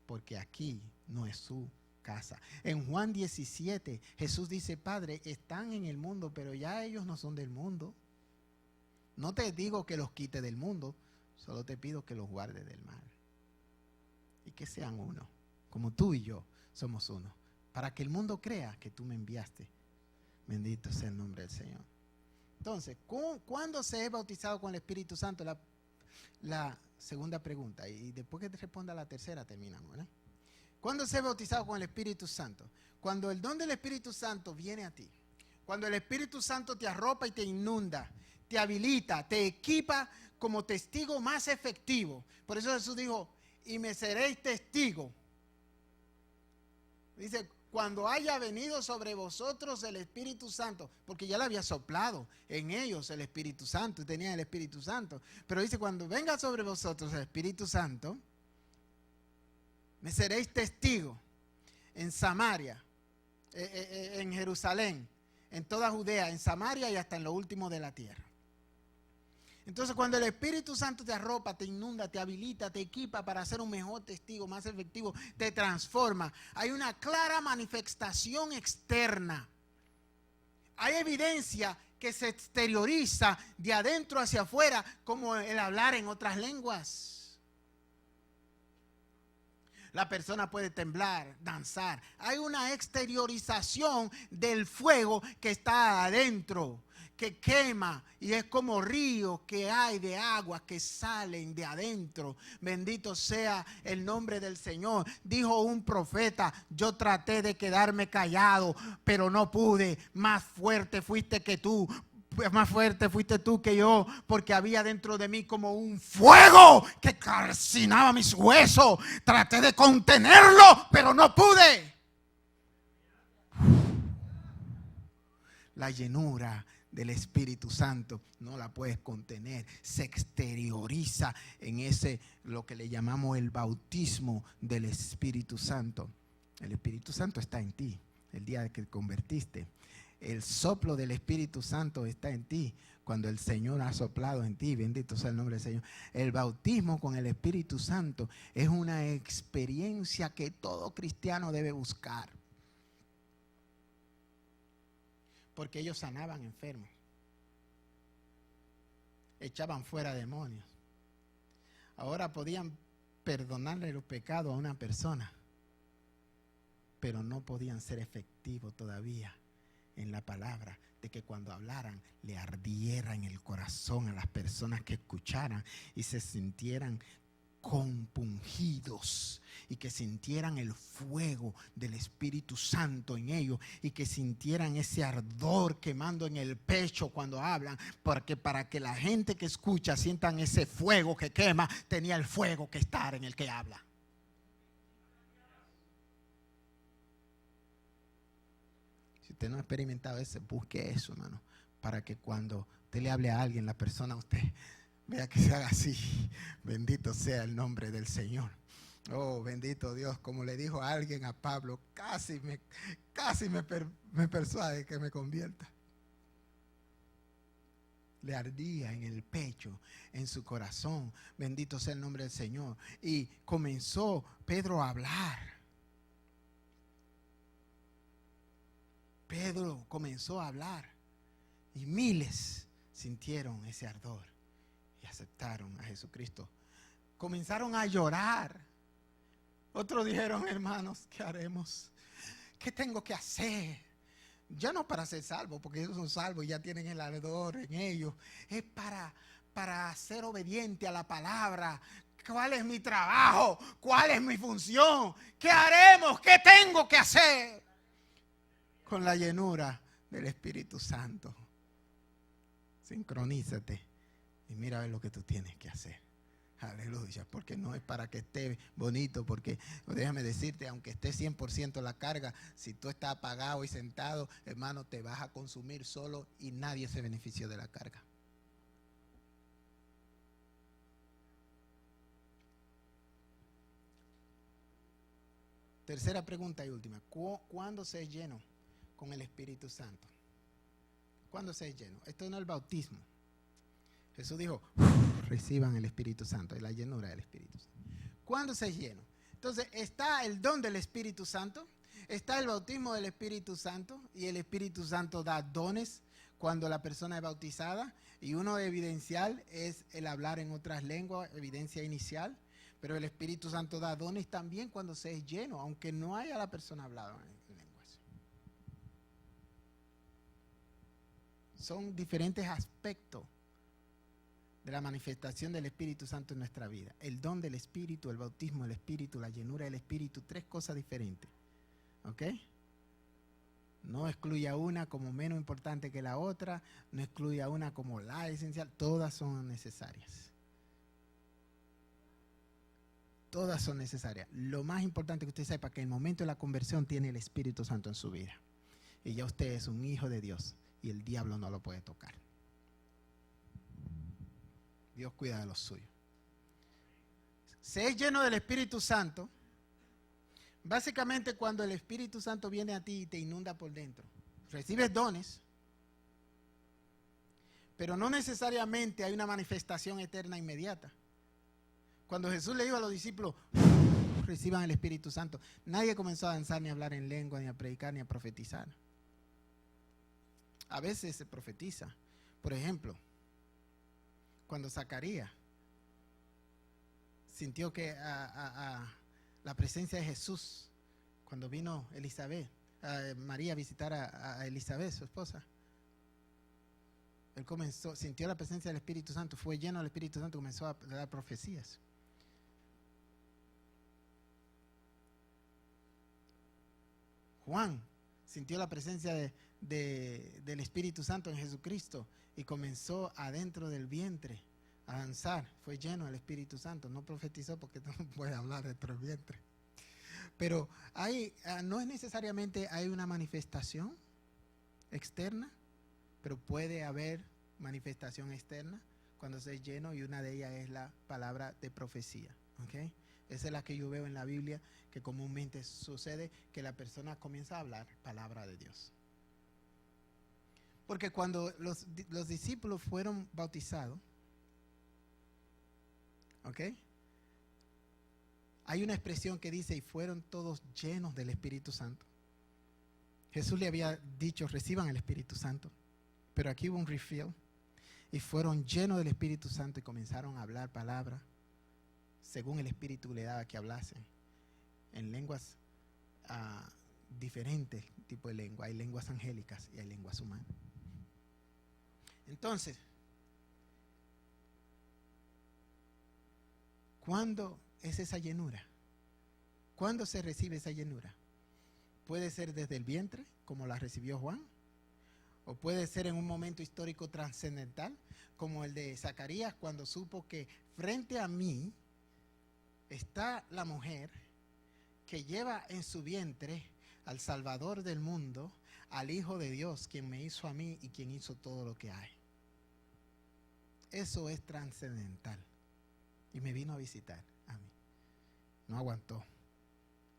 Porque aquí no es su casa. En Juan 17, Jesús dice, Padre, están en el mundo, pero ya ellos no son del mundo. No te digo que los quite del mundo, solo te pido que los guarde del mal. Y que sean uno, como tú y yo somos uno. Para que el mundo crea que tú me enviaste. Bendito sea el nombre del Señor. Entonces, ¿cuándo se es bautizado con el Espíritu Santo? La segunda pregunta. Y después que te responda la tercera, terminamos, ¿no? ¿Cuándo se es bautizado con el Espíritu Santo? Cuando el don del Espíritu Santo viene a ti. Cuando el Espíritu Santo te arropa y te inunda, te habilita, te equipa como testigo más efectivo. Por eso Jesús dijo, y me seréis testigo. Dice, cuando haya venido sobre vosotros el Espíritu Santo, porque ya le había soplado en ellos el Espíritu Santo, y tenían el Espíritu Santo. Pero dice, cuando venga sobre vosotros el Espíritu Santo, me seréis testigo en Samaria, en Jerusalén, en toda Judea, en Samaria y hasta en lo último de la tierra. Entonces, cuando el Espíritu Santo te arropa, te inunda, te habilita, te equipa para ser un mejor testigo, más efectivo, te transforma. Hay una clara manifestación externa. Hay evidencia que se exterioriza de adentro hacia afuera, como el hablar en otras lenguas. La persona puede temblar, danzar. Hay una exteriorización del fuego que está adentro, que quema, y es como ríos que hay de agua que salen de adentro. Bendito sea el nombre del Señor. Dijo un profeta, yo traté de quedarme callado, pero no pude. Más fuerte fuiste que tú. Más fuerte fuiste tú que yo, porque había dentro de mí como un fuego que calcinaba mis huesos. Traté de contenerlo, pero no pude. La llenura del Espíritu Santo no la puedes contener, se exterioriza en ese, lo que le llamamos el bautismo del Espíritu Santo. El Espíritu Santo está en ti el día que te convertiste. El soplo del Espíritu Santo está en ti cuando el Señor ha soplado en ti. Bendito sea el nombre del Señor. El bautismo con el Espíritu Santo es una experiencia que todo cristiano debe buscar. Porque ellos sanaban enfermos, echaban fuera demonios. Ahora podían perdonarle los pecados a una persona, pero no podían ser efectivos todavía en la palabra, de que cuando hablaran le ardiera en el corazón a las personas que escucharan y se sintieran compungidos y que sintieran el fuego del Espíritu Santo en ellos y que sintieran ese ardor quemando en el pecho cuando hablan, porque para que la gente que escucha sientan ese fuego que quema, tenía el fuego que estar en el que habla. Si usted no ha experimentado eso, busque eso, hermano, para que cuando usted le hable a alguien, la persona, usted vea que se haga así. Bendito sea el nombre del Señor. Oh, bendito Dios. Como le dijo a alguien a Pablo, casi me persuade que me convierta. Le ardía en el pecho, en su corazón. Bendito sea el nombre del Señor. Y comenzó Pedro a hablar. Pedro comenzó a hablar y miles sintieron ese ardor y aceptaron a Jesucristo. Comenzaron a llorar. Otros dijeron, hermanos, ¿qué haremos? ¿Qué tengo que hacer? Ya no para ser salvo, porque ellos son salvos y ya tienen el ardor en ellos. Es para ser obediente a la palabra. ¿Cuál es mi trabajo? ¿Cuál es mi función? ¿Qué haremos? ¿Qué tengo que hacer? Con la llenura del Espíritu Santo. Sincronízate y mira a ver lo que tú tienes que hacer. Aleluya, porque no es para que esté bonito, porque déjame decirte, aunque esté 100% la carga, si tú estás apagado y sentado, hermano, te vas a consumir solo y nadie se benefició de la carga. Tercera pregunta y última. ¿Cuándo se es lleno con el Espíritu Santo? ¿Cuándo se es lleno? Esto no es el bautismo. Jesús dijo, reciban el Espíritu Santo, y la llenura del Espíritu Santo. ¿Cuándo se es lleno? Entonces, está el don del Espíritu Santo, está el bautismo del Espíritu Santo, y el Espíritu Santo da dones cuando la persona es bautizada, y uno evidencial es el hablar en otras lenguas, evidencia inicial, pero el Espíritu Santo da dones también cuando se es lleno, aunque no haya la persona hablado en lenguas. Son diferentes aspectos de la manifestación del Espíritu Santo en nuestra vida. El don del Espíritu, el bautismo del Espíritu, la llenura del Espíritu, tres cosas diferentes. ¿Ok? No excluye a una como menos importante que la otra, no excluye a una como la esencial, todas son necesarias. Todas son necesarias. Lo más importante que usted sepa que en el momento de la conversión tiene el Espíritu Santo en su vida. Y ya usted es un hijo de Dios y el diablo no lo puede tocar. Dios cuida de los suyos. Se es lleno del Espíritu Santo. Básicamente cuando el Espíritu Santo viene a ti y te inunda por dentro. Recibes dones, pero no necesariamente hay una manifestación eterna inmediata. Cuando Jesús le dijo a los discípulos, reciban el Espíritu Santo, nadie comenzó a danzar, ni a hablar en lengua, ni a predicar, ni a profetizar. A veces se profetiza. Por ejemplo, cuando Zacarías sintió que la presencia de Jesús, cuando vino María a visitar a Elizabeth, su esposa, él sintió la presencia del Espíritu Santo, fue lleno del Espíritu Santo, comenzó a dar profecías. Juan sintió la presencia del Espíritu Santo en Jesucristo y comenzó adentro del vientre a danzar. Fue lleno del Espíritu Santo. No profetizó porque no puede hablar dentro del vientre. Pero no es necesariamente hay una manifestación externa, pero puede haber manifestación externa cuando se es lleno, y una de ellas es la palabra de profecía. ¿Okay? Esa es la que yo veo en la Biblia, que comúnmente sucede, que la persona comienza a hablar palabra de Dios. Porque cuando los discípulos fueron bautizados, ¿ok? Hay una expresión que dice, y fueron todos llenos del Espíritu Santo. Jesús le había dicho, reciban el Espíritu Santo. Pero aquí hubo un refill, y fueron llenos del Espíritu Santo y comenzaron a hablar palabras según el Espíritu le daba que hablasen, en lenguas diferentes tipos de lengua. Hay lenguas angélicas y hay lenguas humanas. Entonces, ¿cuándo es esa llenura? ¿Cuándo se recibe esa llenura? Puede ser desde el vientre, como la recibió Juan, o puede ser en un momento histórico trascendental, como el de Zacarías, cuando supo que frente a mí está la mujer que lleva en su vientre al Salvador del mundo, al Hijo de Dios, quien me hizo a mí y quien hizo todo lo que hay. Eso es trascendental. Y me vino a visitar a mí. No aguantó.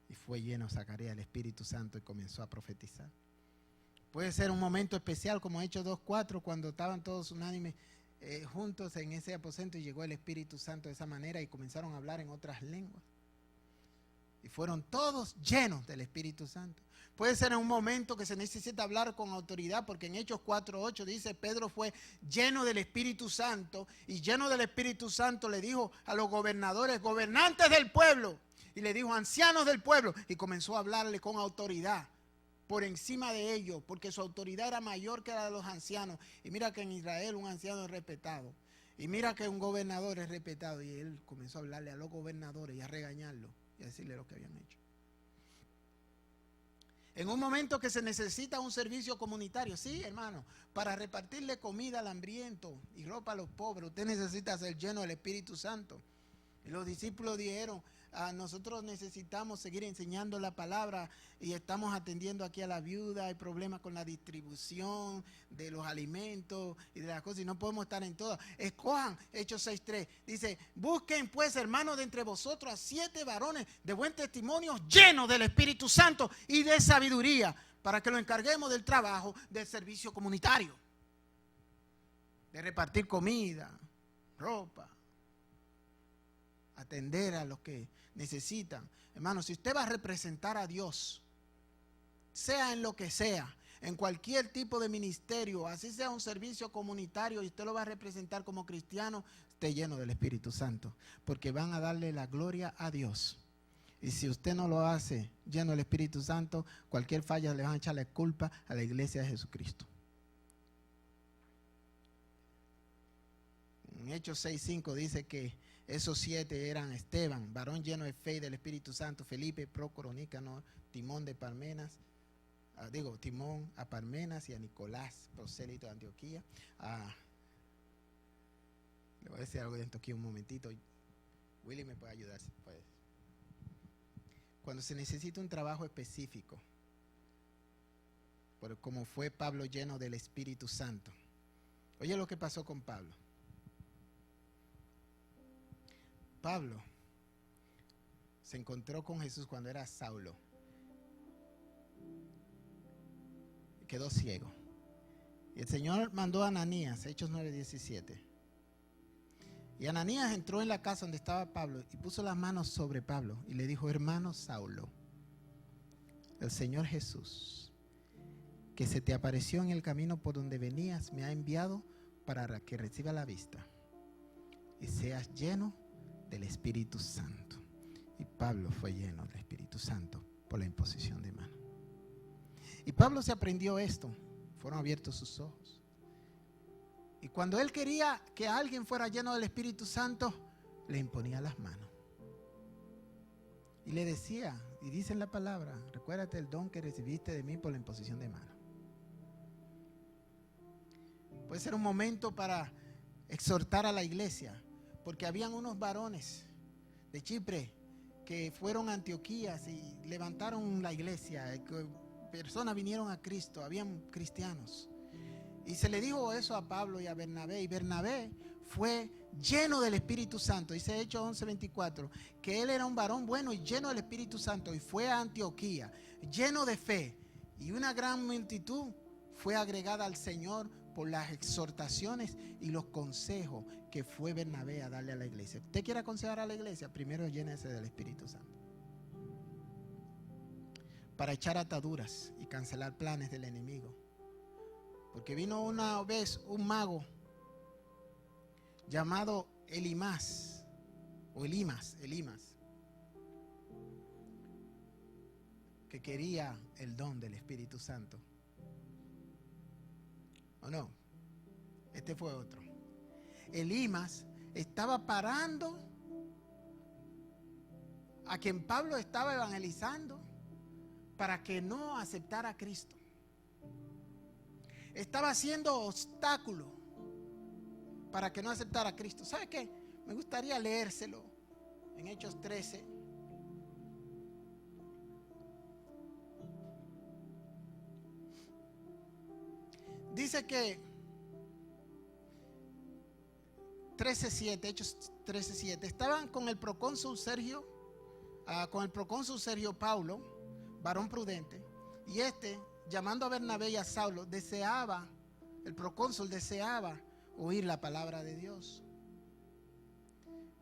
Y fue lleno Zacarías del Espíritu Santo y comenzó a profetizar. Puede ser un momento especial como Hechos 2:4, cuando estaban todos unánimes juntos en ese aposento y llegó el Espíritu Santo de esa manera y comenzaron a hablar en otras lenguas. Y fueron todos llenos del Espíritu Santo. Puede ser en un momento que se necesita hablar con autoridad, porque en Hechos 4:8 dice, Pedro fue lleno del Espíritu Santo, y lleno del Espíritu Santo le dijo a los gobernadores, gobernantes del pueblo, y le dijo, ancianos del pueblo, y comenzó a hablarle con autoridad por encima de ellos, porque su autoridad era mayor que la de los ancianos. Y mira que en Israel un anciano es respetado, y mira que un gobernador es respetado, y él comenzó a hablarle a los gobernadores y a regañarlos y a decirle lo que habían hecho. En un momento que se necesita un servicio comunitario, sí, hermano, para repartirle comida al hambriento y ropa a los pobres, usted necesita ser lleno del Espíritu Santo. Y los discípulos dijeron, nosotros necesitamos seguir enseñando la palabra y estamos atendiendo aquí a la viuda, hay problemas con la distribución de los alimentos y de las cosas y no podemos estar en todas. Escojan, Hechos 6:3, dice, busquen pues, hermanos, de entre vosotros a 7 varones de buen testimonio, llenos del Espíritu Santo y de sabiduría, para que lo encarguemos del trabajo del servicio comunitario, de repartir comida, ropa, atender a los que necesitan. Hermano, si usted va a representar a Dios, sea en lo que sea, en cualquier tipo de ministerio, así sea un servicio comunitario, y usted lo va a representar como cristiano, esté lleno del Espíritu Santo, porque van a darle la gloria a Dios. Y si usted no lo hace lleno del Espíritu Santo, cualquier falla le van a echar la culpa a la iglesia de Jesucristo. En Hechos 6:5 dice que esos 7 eran Esteban, varón lleno de fe y del Espíritu Santo, Felipe, Prócoro, Nicanor, Timón de Parmenas, Timón a Parmenas y a Nicolás, prosélito de Antioquía. Le voy a decir algo de Antioquía un momentito. Willy me puede ayudar si puede. Cuando se necesita un trabajo específico, como fue Pablo lleno del Espíritu Santo. Oye lo que pasó con Pablo. Pablo se encontró con Jesús cuando era Saulo. Quedó ciego. Y el Señor mandó a Ananías, Hechos 9:17. Y Ananías entró en la casa donde estaba Pablo y puso las manos sobre Pablo y le dijo, hermano Saulo, el Señor Jesús, que se te apareció en el camino por donde venías, me ha enviado para que reciba la vista y seas lleno del Espíritu Santo. Y Pablo fue lleno del Espíritu Santo por la imposición de mano. Y Pablo se aprendió esto, fueron abiertos sus ojos. Y cuando él quería que alguien fuera lleno del Espíritu Santo, le imponía las manos. Y le decía, y dice en la palabra, recuérdate el don que recibiste de mí por la imposición de mano. Puede ser un momento para exhortar a la iglesia, porque habían unos varones de Chipre que fueron a Antioquía y levantaron la iglesia, que personas vinieron a Cristo, habían cristianos. Y se le dijo eso a Pablo y a Bernabé, y Bernabé fue lleno del Espíritu Santo. Dice Hechos 11:24, que él era un varón bueno y lleno del Espíritu Santo, y fue a Antioquía, lleno de fe, y una gran multitud fue agregada al Señor por las exhortaciones y los consejos que fue Bernabé a darle a la iglesia. ¿Usted quiere aconsejar a la iglesia? Primero llénese del Espíritu Santo, para echar ataduras y cancelar planes del enemigo. Porque vino una vez un mago llamado Elimas, que quería el don del Espíritu Santo. ¿O no? Este fue otro. Elimas estaba parando a quien Pablo estaba evangelizando para que no aceptara a Cristo. Estaba haciendo obstáculo para que no aceptara a Cristo. ¿Sabe qué? Me gustaría leérselo en Hechos 13. Dice que 13:7, Hechos 13:7, estaban con el procónsul Sergio Paulo, varón prudente, y llamando a Bernabé y a Saulo, el procónsul deseaba oír la palabra de Dios.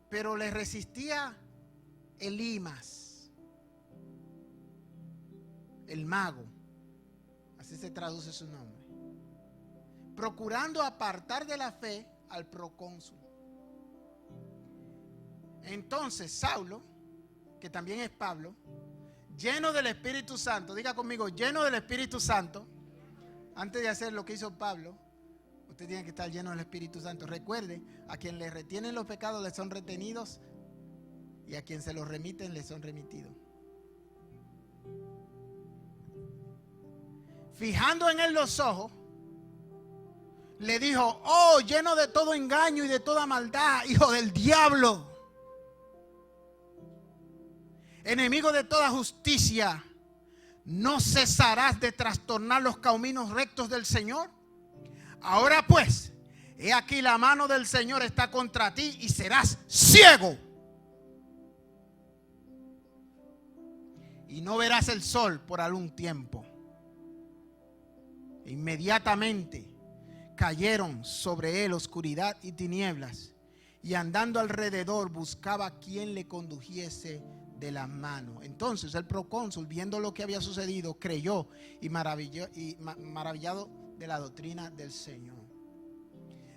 Pero le resistía Elimas, el mago, así se traduce su nombre, procurando apartar de la fe al procónsul. Entonces Saulo, que también es Pablo, lleno del Espíritu Santo, diga conmigo, lleno del Espíritu Santo. Antes de hacer lo que hizo Pablo, usted tiene que estar lleno del Espíritu Santo. Recuerde, a quien le retienen los pecados le son retenidos, y a quien se los remiten le son remitidos. Fijando en él los ojos, le dijo: oh, lleno de todo engaño y de toda maldad, hijo del diablo, enemigo de toda justicia, ¿no cesarás de trastornar los caminos rectos del Señor? Ahora pues, he aquí la mano del Señor está contra ti y serás ciego. Y no verás el sol por algún tiempo. Inmediatamente cayeron sobre él oscuridad y tinieblas, y andando alrededor buscaba a quien le condujese de la mano. Entonces el procónsul, viendo lo que había sucedido, creyó y maravillado de la doctrina del Señor.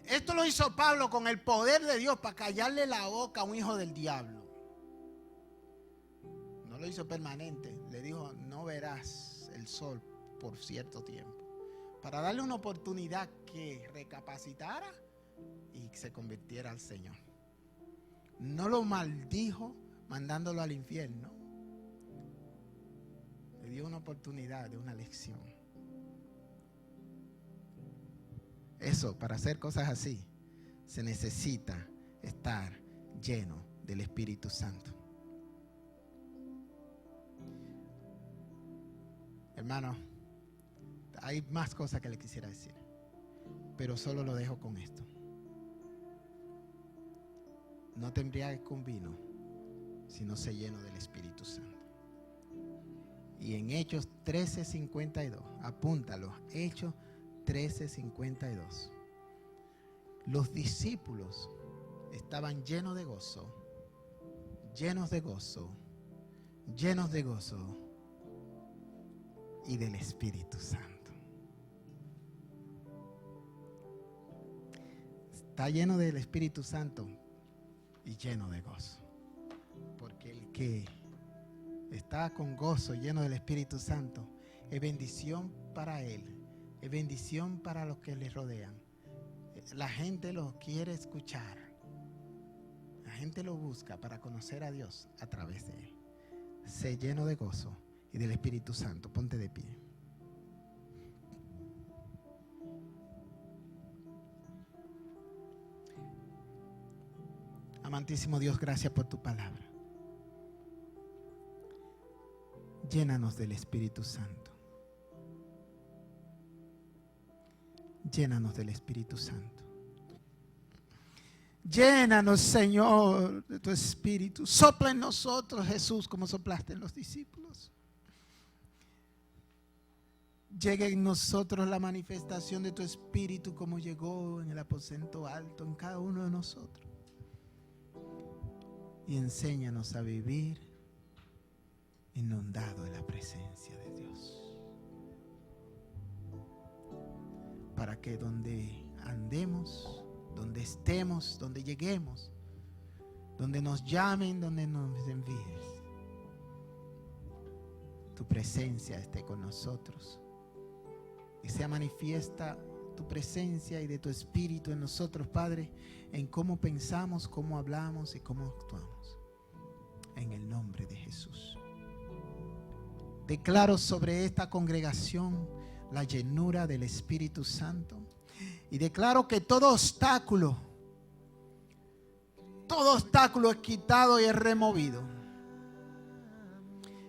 Esto lo hizo Pablo con el poder de Dios para callarle la boca a un hijo del diablo. No lo hizo permanente. Le dijo: no verás el sol por cierto tiempo, para darle una oportunidad que recapacitara y se convirtiera al Señor. No lo maldijo mandándolo al infierno. Le dio una oportunidad de una lección. Eso, para hacer cosas así, se necesita estar lleno del Espíritu Santo. Hermano, hay más cosas que le quisiera decir, pero solo lo dejo con esto. No te embriagues con vino, sino sé lleno del Espíritu Santo. Y en Hechos 13:52, apúntalo, Hechos 13:52. Los discípulos estaban llenos de gozo, llenos de gozo, llenos de gozo y del Espíritu Santo. Está lleno del Espíritu Santo y lleno de gozo. Porque el que está con gozo, lleno del Espíritu Santo, es bendición para él, es bendición para los que le rodean. La gente lo quiere escuchar. La gente lo busca para conocer a Dios a través de él. Sé lleno de gozo y del Espíritu Santo. Ponte de pie. Amantísimo Dios, gracias por tu palabra. Llénanos del Espíritu Santo. Llénanos del Espíritu Santo. Llénanos, Señor, de tu Espíritu. Sopla en nosotros, Jesús, como soplaste en los discípulos. Llegue en nosotros la manifestación de tu Espíritu como llegó en el aposento alto en cada uno de nosotros. Y enséñanos a vivir inundado de la presencia de Dios. Para que donde andemos, donde estemos, donde lleguemos, donde nos llamen, donde nos envíes, tu presencia esté con nosotros. Y sea manifiesta tu presencia y de tu Espíritu en nosotros, Padre, en cómo pensamos, cómo hablamos y cómo actuamos. En el nombre de Jesús. Declaro sobre esta congregación la llenura del Espíritu Santo. Y declaro que todo obstáculo es quitado y es removido.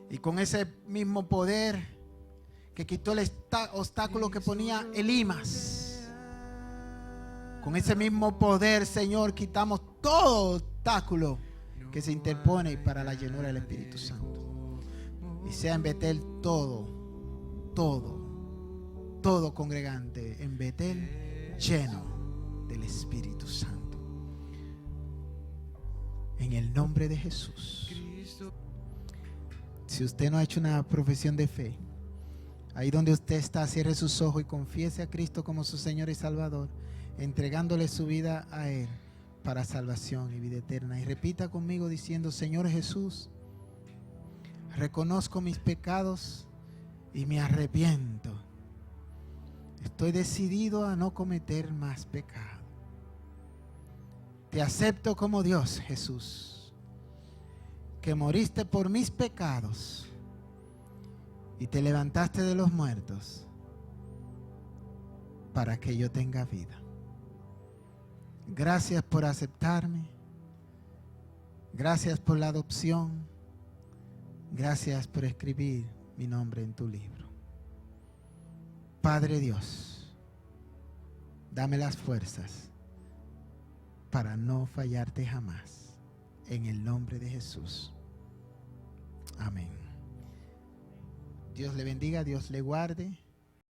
Y con ese mismo poder que quitó el obstáculo que ponía Elimas, con ese mismo poder, Señor, quitamos todo obstáculo que se interpone para la llenura del Espíritu Santo. Y sea en Betel todo congregante en Betel lleno del Espíritu Santo. En el nombre de Jesús. Si usted no ha hecho una profesión de fe, Ahí donde usted está, cierre sus ojos y confiese a Cristo como su Señor y Salvador, entregándole su vida a Él para salvación y vida eterna. Y repita conmigo diciendo: Señor Jesús, reconozco mis pecados y me arrepiento. Estoy decidido a no cometer más pecado. Te acepto como Dios, Jesús, que moriste por mis pecados y te levantaste de los muertos para que yo tenga vida. Gracias por aceptarme. Gracias por la adopción. Gracias por escribir mi nombre en tu libro. Padre Dios, dame las fuerzas para no fallarte jamás. En el nombre de Jesús. Amén. Dios le bendiga, Dios le guarde.